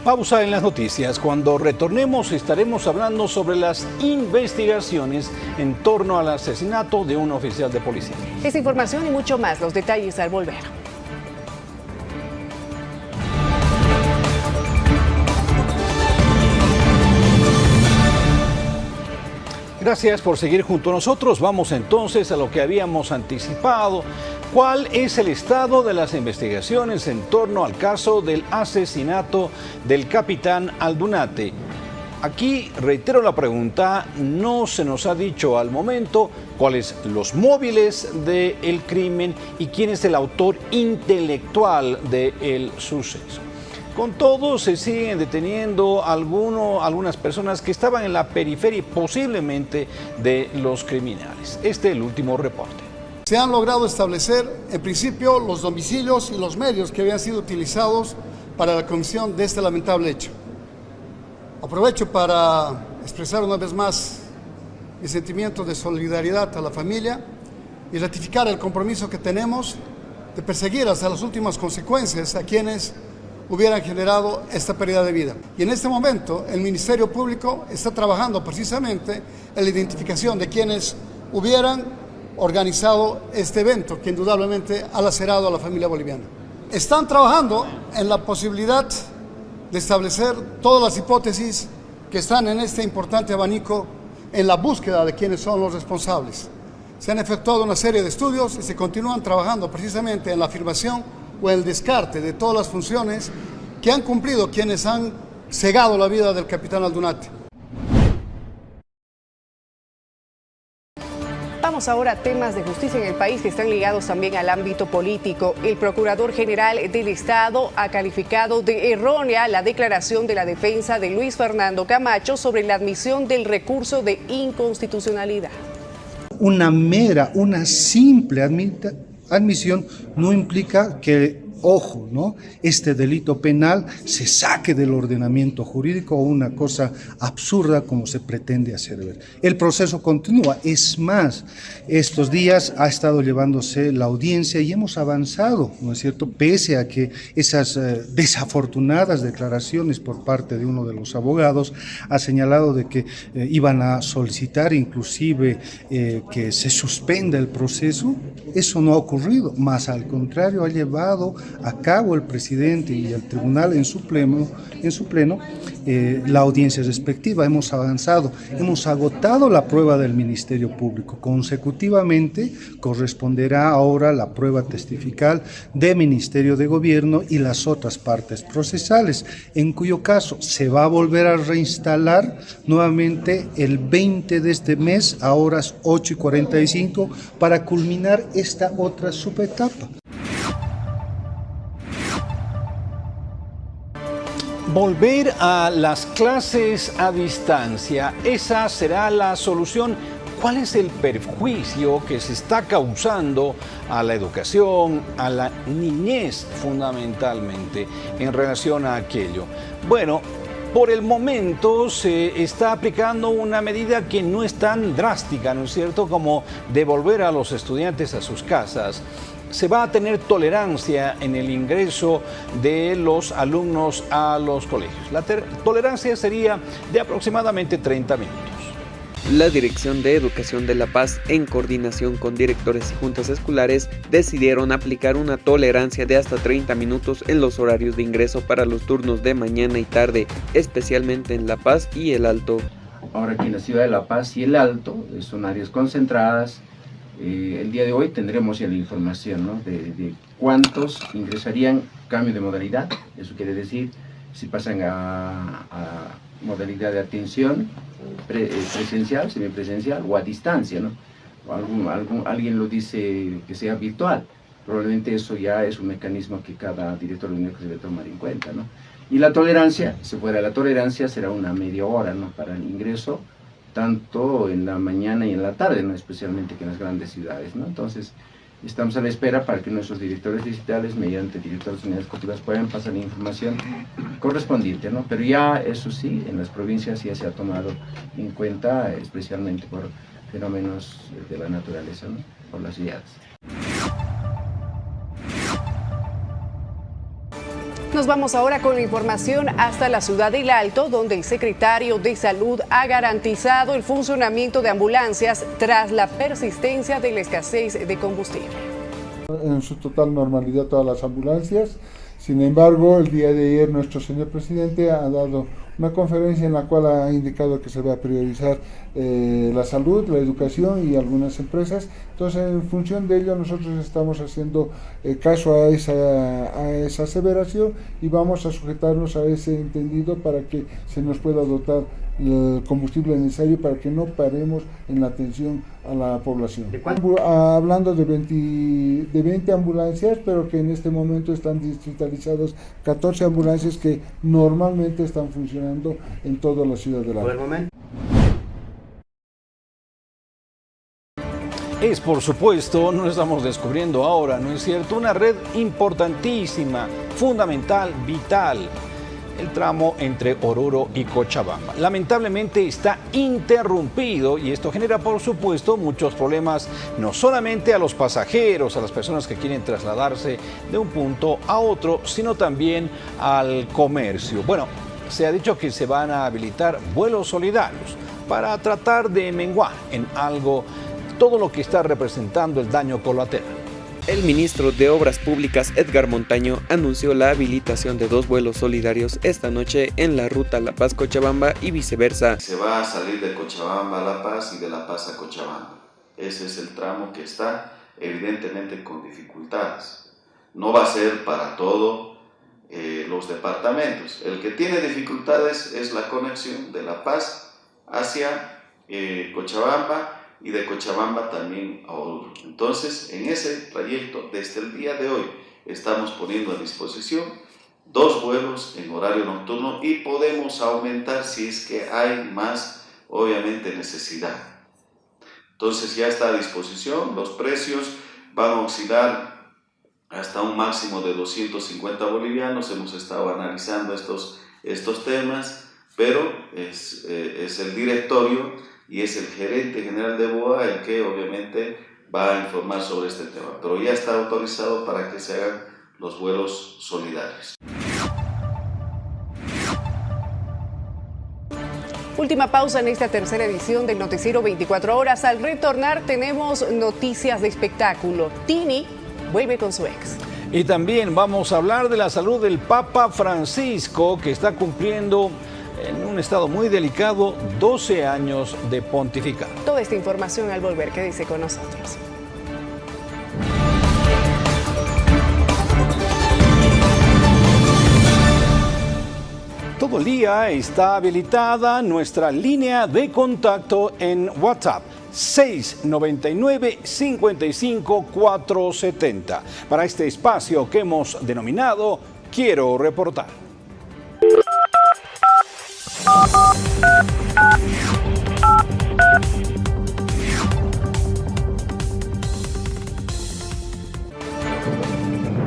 Pausa en las noticias. Cuando retornemos estaremos hablando sobre las investigaciones en torno al asesinato de un oficial de policía. Esta información y mucho más, los detalles al volver. Gracias por seguir junto a nosotros. Vamos entonces a lo que habíamos anticipado. ¿Cuál es el estado de las investigaciones en torno al caso del asesinato del capitán Aldunate? Aquí reitero la pregunta, no se nos ha dicho al momento cuáles los móviles del crimen y quién es el autor intelectual del suceso. Con todo, se siguen deteniendo algunas personas que estaban en la periferia posiblemente de los criminales. Este es el último reporte. Se han logrado establecer, en principio, los domicilios y los medios que habían sido utilizados para la comisión de este lamentable hecho. Aprovecho para expresar una vez más mi sentimiento de solidaridad a la familia y ratificar el compromiso que tenemos de perseguir hasta las últimas consecuencias a quienes hubieran generado esta pérdida de vida. Y en este momento el Ministerio Público está trabajando precisamente en la identificación de quienes hubieran organizado este evento que indudablemente ha lacerado a la familia boliviana. Están trabajando en la posibilidad de establecer todas las hipótesis que están en este importante abanico en la búsqueda de quiénes son los responsables. Se han efectuado una serie de estudios y se continúan trabajando precisamente en la afirmación o el descarte de todas las funciones que han cumplido quienes han cegado la vida del capitán Aldunate. Vamos ahora a temas de justicia en el país que están ligados también al ámbito político. El Procurador General del Estado ha calificado de errónea la declaración de la defensa de Luis Fernando Camacho sobre la admisión del recurso de inconstitucionalidad. Una simple admisión no implica que, ojo, ¿no?, este delito penal se saque del ordenamiento jurídico o una cosa absurda como se pretende hacer ver. El proceso continúa. Es más, estos días ha estado llevándose la audiencia y hemos avanzado, ¿no es cierto?, pese a que esas desafortunadas declaraciones por parte de uno de los abogados ha señalado de que iban a solicitar inclusive que se suspenda el proceso. Eso no ha ocurrido, más al contrario, ha llevado a cabo el presidente y el tribunal en su pleno la audiencia respectiva. Hemos avanzado, hemos agotado la prueba del Ministerio Público. Consecutivamente corresponderá ahora la prueba testifical del Ministerio de Gobierno y las otras partes procesales, en cuyo caso se va a volver a reinstalar nuevamente el 20 de este mes a horas 8:45 para culminar esta otra subetapa. Volver a las clases a distancia, esa será la solución. ¿Cuál es el perjuicio que se está causando a la educación, a la niñez fundamentalmente en relación a aquello? Bueno, por el momento se está aplicando una medida que no es tan drástica, ¿no es cierto?, como devolver a los estudiantes a sus casas. Se va a tener tolerancia en el ingreso de los alumnos a los colegios. La tolerancia sería de aproximadamente 30 minutos. La Dirección de Educación de La Paz, en coordinación con directores y juntas escolares, decidieron aplicar una tolerancia de hasta 30 minutos en los horarios de ingreso para los turnos de mañana y tarde, especialmente en La Paz y El Alto. Ahora aquí en la ciudad de La Paz y El Alto son áreas concentradas. El día de hoy tendremos ya la información, ¿no?, de cuántos ingresarían cambio de modalidad. Eso quiere decir si pasan a modalidad de atención presencial, semipresencial o a distancia, ¿no? Alguien lo dice que sea virtual. Probablemente eso ya es un mecanismo que cada director de UNECOS debe tomar en cuenta, ¿no? Y la tolerancia, si fuera la tolerancia, será una media hora, ¿no?, para el ingreso, tanto en la mañana y en la tarde, ¿no?, especialmente que en las grandes ciudades, ¿no? Entonces, estamos a la espera para que nuestros directores distritales, mediante directores de unidades educativas, puedan pasar la información correspondiente, ¿no? Pero ya, eso sí, en las provincias ya se ha tomado en cuenta, especialmente por fenómenos de la naturaleza, ¿no?, por las ciudades. Nos vamos ahora con la información hasta la ciudad de El Alto, donde el secretario de Salud ha garantizado el funcionamiento de ambulancias tras la persistencia de la escasez de combustible. En su total normalidad todas las ambulancias. Sin embargo, el día de ayer nuestro señor presidente ha dado una conferencia en la cual ha indicado que se va a priorizar la salud, la educación y algunas empresas. Entonces, en función de ello, nosotros estamos haciendo caso a esa aseveración y vamos a sujetarnos a ese entendido para que se nos pueda dotar el combustible necesario para que no paremos en la atención a la población. Hablando de 20 ambulancias, pero que en este momento están distritalizadas 14 ambulancias que normalmente están funcionando en toda la ciudad de La Paz. Es, por supuesto, no estamos descubriendo ahora, ¿no es cierto?, una red importantísima, fundamental, vital, el tramo entre Oruro y Cochabamba. Lamentablemente está interrumpido y esto genera, por supuesto, muchos problemas, no solamente a los pasajeros, a las personas que quieren trasladarse de un punto a otro, sino también al comercio. Bueno, se ha dicho que se van a habilitar vuelos solidarios para tratar de menguar en algo todo lo que está representando el daño colateral. El ministro de Obras Públicas, Edgar Montaño, anunció la habilitación de 2 vuelos solidarios esta noche en la ruta La Paz-Cochabamba y viceversa. Se va a salir de Cochabamba a La Paz y de La Paz a Cochabamba. Ese es el tramo que está evidentemente con dificultades. No va a ser para todos los departamentos. El que tiene dificultades es la conexión de La Paz hacia Cochabamba y de Cochabamba también a Oruro. Entonces, en ese trayecto, desde el día de hoy, estamos poniendo a disposición 2 vuelos en horario nocturno y podemos aumentar si es que hay más, obviamente, necesidad. Entonces, ya está a disposición. Los precios van a oscilar hasta un máximo de 250 bolivianos. Hemos estado analizando estos temas, pero es el directorio y es el gerente general de BOA el que obviamente va a informar sobre este tema. Pero ya está autorizado para que se hagan los vuelos solidarios. Última pausa en esta tercera edición del Noticiero 24 Horas. Al retornar tenemos noticias de espectáculo. Tini vuelve con su ex. Y también vamos a hablar de la salud del Papa Francisco, que está cumpliendo en un estado muy delicado 12 años de pontificar. Toda esta información al volver, quédese con nosotros. Todo el día está habilitada nuestra línea de contacto en WhatsApp 699-55-470 para este espacio que hemos denominado Quiero Reportar.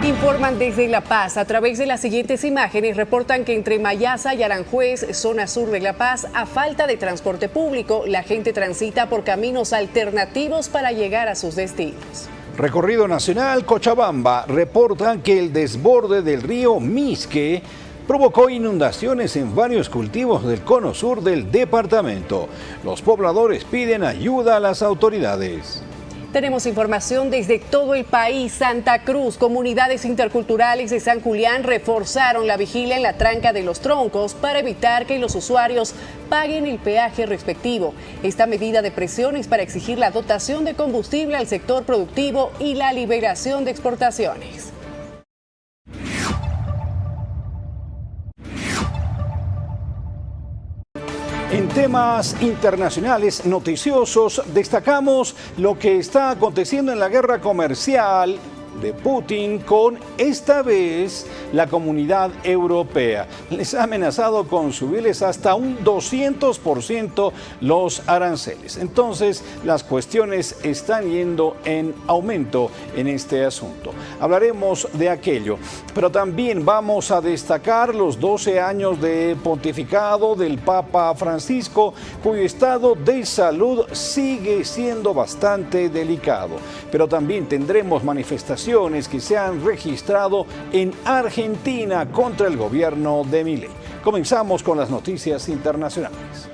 Informan desde La Paz. A través de las siguientes imágenes reportan que entre Mayasa y Aranjuez, zona sur de La Paz, a falta de transporte público, la gente transita por caminos alternativos para llegar a sus destinos. Recorrido Nacional Cochabamba reportan que el desborde del río Misque provocó inundaciones en varios cultivos del cono sur del departamento. Los pobladores piden ayuda a las autoridades. Tenemos información desde todo el país. Santa Cruz, comunidades interculturales de San Julián reforzaron la vigilia en la tranca de los troncos para evitar que los usuarios paguen el peaje respectivo. Esta medida de presión es para exigir la dotación de combustible al sector productivo y la liberación de exportaciones. En temas internacionales noticiosos, destacamos lo que está aconteciendo en la guerra comercial de Putin con, esta vez, la Comunidad Europea. Les ha amenazado con subirles hasta un 200% los aranceles. Entonces, las cuestiones están yendo en aumento en este asunto. Hablaremos de aquello, pero también vamos a destacar los 12 años de pontificado del Papa Francisco, cuyo estado de salud sigue siendo bastante delicado. Pero también tendremos manifestaciones que se han registrado en Argentina contra el gobierno de Milei. Comenzamos con las noticias internacionales.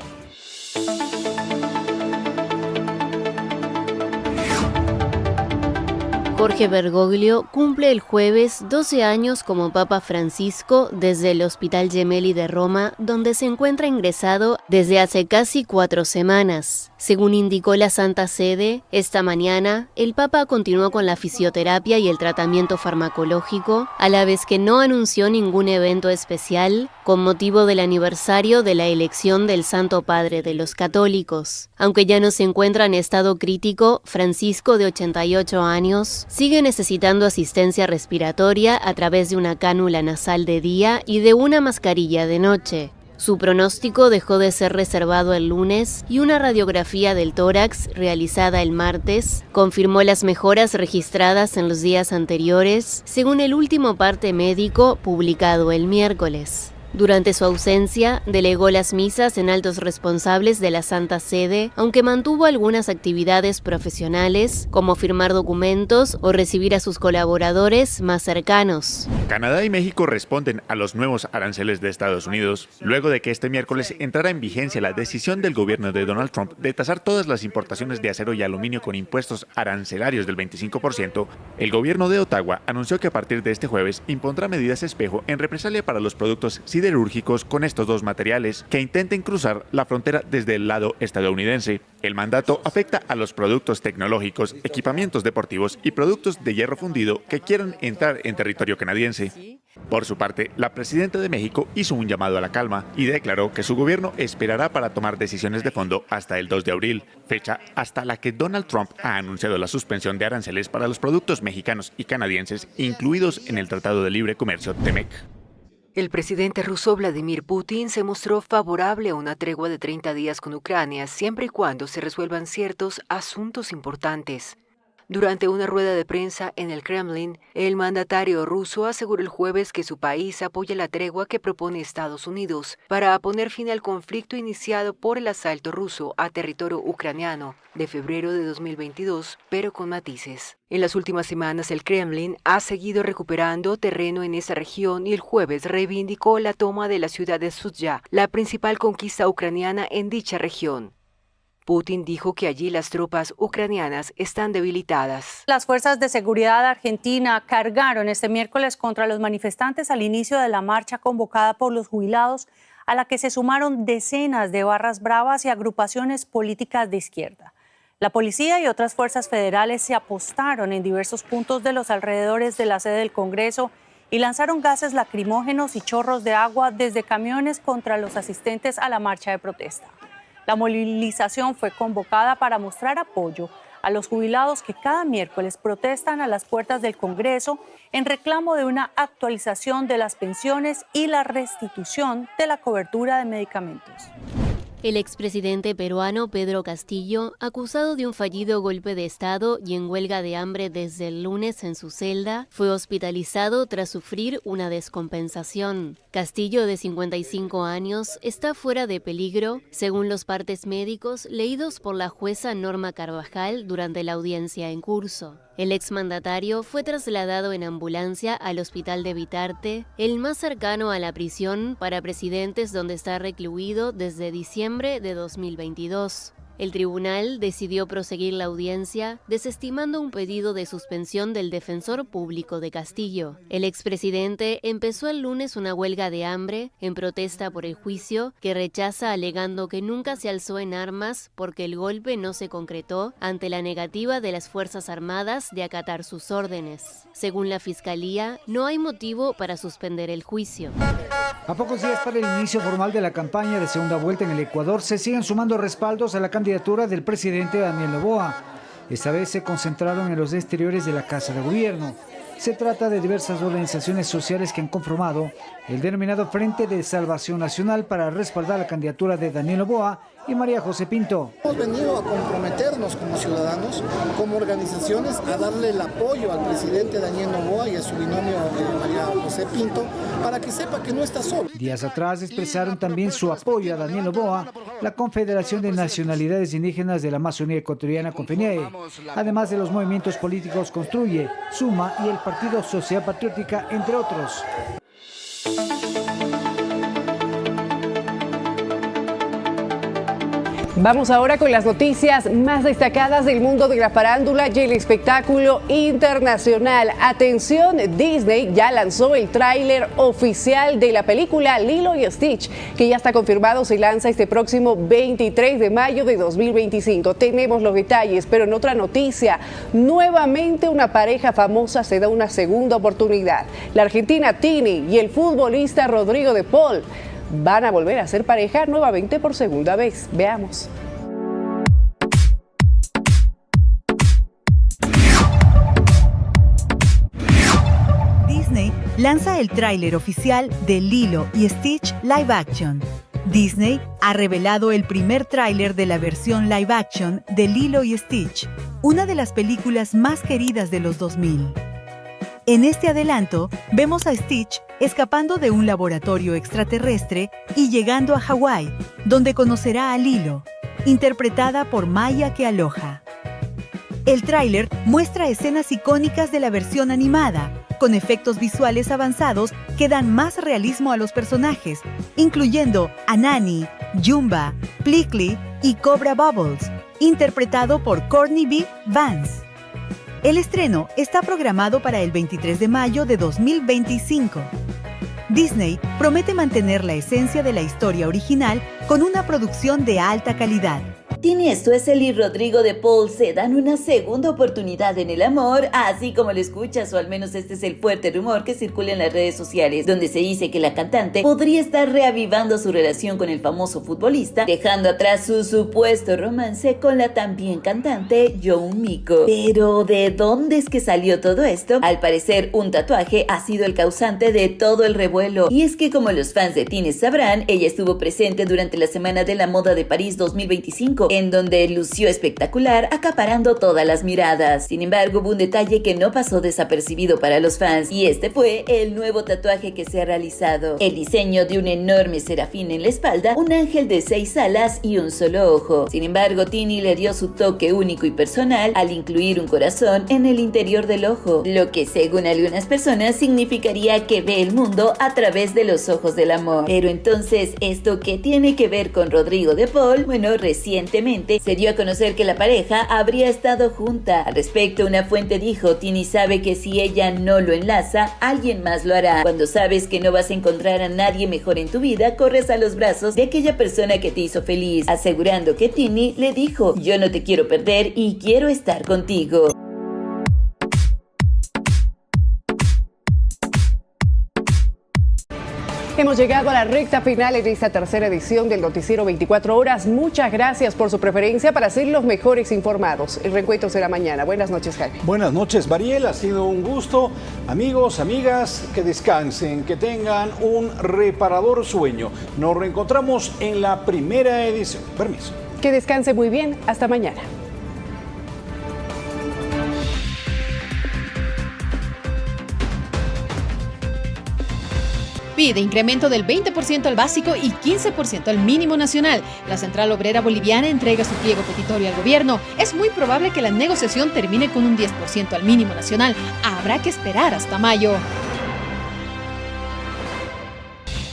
Jorge Bergoglio cumple el jueves 12 años como Papa Francisco desde el Hospital Gemelli de Roma, donde se encuentra ingresado desde hace casi 4 semanas. Según indicó la Santa Sede, esta mañana el Papa continuó con la fisioterapia y el tratamiento farmacológico, a la vez que no anunció ningún evento especial con motivo del aniversario de la elección del Santo Padre de los católicos. Aunque ya no se encuentra en estado crítico, Francisco, de 88 años, sigue necesitando asistencia respiratoria a través de una cánula nasal de día y de una mascarilla de noche. Su pronóstico dejó de ser reservado el lunes y una radiografía del tórax realizada el martes confirmó las mejoras registradas en los días anteriores, según el último parte médico publicado el miércoles. Durante su ausencia, delegó las misas en altos responsables de la Santa Sede, aunque mantuvo algunas actividades profesionales, como firmar documentos o recibir a sus colaboradores más cercanos. Canadá y México responden a los nuevos aranceles de Estados Unidos, luego de que este miércoles entrara en vigencia la decisión del gobierno de Donald Trump de tasar todas las importaciones de acero y aluminio con impuestos arancelarios del 25%. El gobierno de Ottawa anunció que a partir de este jueves impondrá medidas espejo en represalia para los productos siderúrgicos con estos dos materiales que intenten cruzar la frontera desde el lado estadounidense. El mandato afecta a los productos tecnológicos, equipamientos deportivos y productos de hierro fundido que quieran entrar en territorio canadiense. Por su parte, la presidenta de México hizo un llamado a la calma y declaró que su gobierno esperará para tomar decisiones de fondo hasta el 2 de abril, fecha hasta la que Donald Trump ha anunciado la suspensión de aranceles para los productos mexicanos y canadienses incluidos en el Tratado de Libre Comercio TEMEC. El presidente ruso Vladimir Putin se mostró favorable a una tregua de 30 días con Ucrania, siempre y cuando se resuelvan ciertos asuntos importantes. Durante una rueda de prensa en el Kremlin, el mandatario ruso aseguró el jueves que su país apoya la tregua que propone Estados Unidos para poner fin al conflicto iniciado por el asalto ruso a territorio ucraniano de febrero de 2022, pero con matices. En las últimas semanas, el Kremlin ha seguido recuperando terreno en esa región y el jueves reivindicó la toma de la ciudad de Sudzha, la principal conquista ucraniana en dicha región. Putin dijo que allí las tropas ucranianas están debilitadas. Las fuerzas de seguridad de Argentina cargaron este miércoles contra los manifestantes al inicio de la marcha convocada por los jubilados, a la que se sumaron decenas de barras bravas y agrupaciones políticas de izquierda. La policía y otras fuerzas federales se apostaron en diversos puntos de los alrededores de la sede del Congreso y lanzaron gases lacrimógenos y chorros de agua desde camiones contra los asistentes a la marcha de protesta. La movilización fue convocada para mostrar apoyo a los jubilados que cada miércoles protestan a las puertas del Congreso en reclamo de una actualización de las pensiones y la restitución de la cobertura de medicamentos. El expresidente peruano Pedro Castillo, acusado de un fallido golpe de Estado y en huelga de hambre desde el lunes en su celda, fue hospitalizado tras sufrir una descompensación. Castillo, de 55 años, está fuera de peligro, según los partes médicos leídos por la jueza Norma Carvajal durante la audiencia en curso. El exmandatario fue trasladado en ambulancia al hospital de Vitarte, el más cercano a la prisión para presidentes donde está recluido desde diciembre de 2022. El tribunal decidió proseguir la audiencia, desestimando un pedido de suspensión del defensor público de Castillo. El expresidente empezó el lunes una huelga de hambre en protesta por el juicio, que rechaza alegando que nunca se alzó en armas porque el golpe no se concretó ante la negativa de las Fuerzas Armadas de acatar sus órdenes. Según la Fiscalía, no hay motivo para suspender el juicio. A pocos días para el inicio formal de la campaña de segunda vuelta en el Ecuador, se siguen sumando respaldos a la candidatura del presidente Daniel Noboa. Esta vez se concentraron en los exteriores de la Casa de Gobierno. Se trata de diversas organizaciones sociales que han conformado el denominado Frente de Salvación Nacional para respaldar la candidatura de Daniel Noboa y María José Pinto. Hemos venido a comprometernos como ciudadanos, como organizaciones, a darle el apoyo al presidente Daniel Noboa y a su binomio María José Pinto, para que sepa que no está solo. Días atrás expresaron también su apoyo a Daniel Noboa, la Confederación de Nacionalidades Indígenas de la Amazonía Ecuatoriana, CONFENIAE, además de los movimientos políticos Construye, Suma y el Partido Sociedad Patriótica, entre otros. Vamos ahora con las noticias más destacadas del mundo de la farándula y el espectáculo internacional. Atención, Disney ya lanzó el tráiler oficial de la película Lilo y Stitch, que ya está confirmado se lanza este próximo 23 de mayo de 2025. Tenemos los detalles, pero en otra noticia, nuevamente una pareja famosa se da una segunda oportunidad. La argentina Tini y el futbolista Rodrigo de Paul van a volver a ser pareja nuevamente por segunda vez. Veamos. Disney lanza el tráiler oficial de Lilo y Stitch Live Action. Disney ha revelado el primer tráiler de la versión live action de Lilo y Stitch, una de las películas más queridas de los 2000. En este adelanto, vemos a Stitch escapando de un laboratorio extraterrestre y llegando a Hawái, donde conocerá a Lilo, interpretada por Maya Kealoha. El tráiler muestra escenas icónicas de la versión animada, con efectos visuales avanzados que dan más realismo a los personajes, incluyendo a Nani, Jumba, Plickly y Cobra Bubbles, interpretado por Courtney B. Vance. El estreno está programado para el 23 de mayo de 2025. Disney promete mantener la esencia de la historia original con una producción de alta calidad. Tini Stoessel y Rodrigo de Paul se dan una segunda oportunidad en el amor, así como lo escuchas, o al menos este es el fuerte rumor que circula en las redes sociales, donde se dice que la cantante podría estar reavivando su relación con el famoso futbolista, dejando atrás su supuesto romance con la también cantante Young Miko. Pero ¿de dónde es que salió todo esto? Al parecer, un tatuaje ha sido el causante de todo el revuelo, y es que, como los fans de Tini sabrán, ella estuvo presente durante la Semana de la Moda de París 2025, en donde lució espectacular, acaparando todas las miradas. Sin embargo, hubo un detalle que no pasó desapercibido para los fans, y este fue el nuevo tatuaje que se ha realizado. El diseño de un enorme serafín en la espalda, un ángel de 6 alas y un solo ojo. Sin embargo, Tini le dio su toque único y personal al incluir un corazón en el interior del ojo, lo que según algunas personas significaría que ve el mundo a través de los ojos del amor. Pero entonces, ¿esto qué tiene que ver con Rodrigo de Paul? Bueno, recientemente Recientemente se dio a conocer que la pareja habría estado junta. Al respecto, una fuente dijo: Tini sabe que si ella no lo enlaza, alguien más lo hará. Cuando sabes que no vas a encontrar a nadie mejor en tu vida, corres a los brazos de aquella persona que te hizo feliz, asegurando que Tini le dijo: yo no te quiero perder y quiero estar contigo. Hemos llegado a la recta final en esta tercera edición del Noticiero 24 Horas. Muchas gracias por su preferencia para ser los mejores informados. El reencuentro será mañana. Buenas noches, Jaime. Buenas noches, Mariel. Ha sido un gusto. Amigos, amigas, que descansen, que tengan un reparador sueño. Nos reencontramos en la primera edición. Permiso. Que descanse muy bien. Hasta mañana. Pide incremento del 20% al básico y 15% al mínimo nacional. La Central Obrera Boliviana entrega su pliego petitorio al gobierno. Es muy probable que la negociación termine con un 10% al mínimo nacional. Habrá que esperar hasta mayo.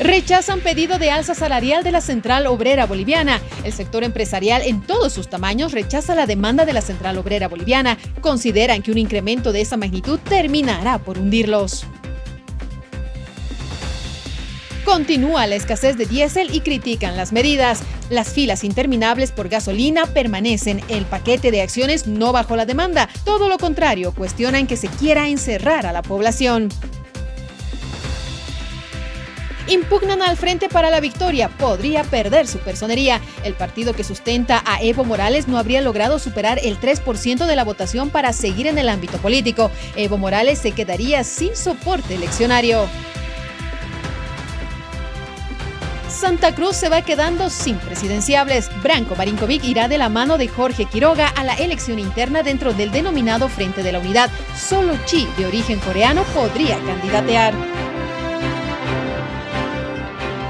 Rechazan pedido de alza salarial de la Central Obrera Boliviana. El sector empresarial en todos sus tamaños rechaza la demanda de la Central Obrera Boliviana. Consideran que un incremento de esa magnitud terminará por hundirlos. Continúa la escasez de diésel y critican las medidas. Las filas interminables por gasolina permanecen. El paquete de acciones no bajó la demanda. Todo lo contrario, cuestionan que se quiera encerrar a la población. Impugnan al Frente para la Victoria. Podría perder su personería. El partido que sustenta a Evo Morales no habría logrado superar el 3% de la votación para seguir en el ámbito político. Evo Morales se quedaría sin soporte eleccionario. Santa Cruz se va quedando sin presidenciables. Branko Marinkovic irá de la mano de Jorge Quiroga a la elección interna dentro del denominado Frente de la Unidad. Solo Chi, de origen coreano, podría candidatear.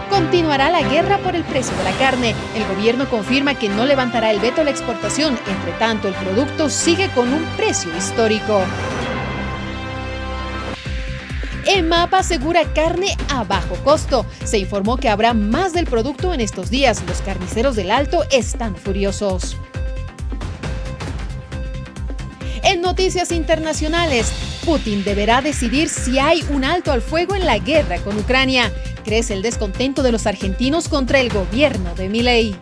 Continuará la guerra por el precio de la carne. El gobierno confirma que no levantará el veto a la exportación. Entre tanto, el producto sigue con un precio histórico. EMAP asegura carne a bajo costo. Se informó que habrá más del producto en estos días. Los carniceros del Alto están furiosos. En noticias internacionales, Putin deberá decidir si hay un alto al fuego en la guerra con Ucrania. Crece el descontento de los argentinos contra el gobierno de Milei.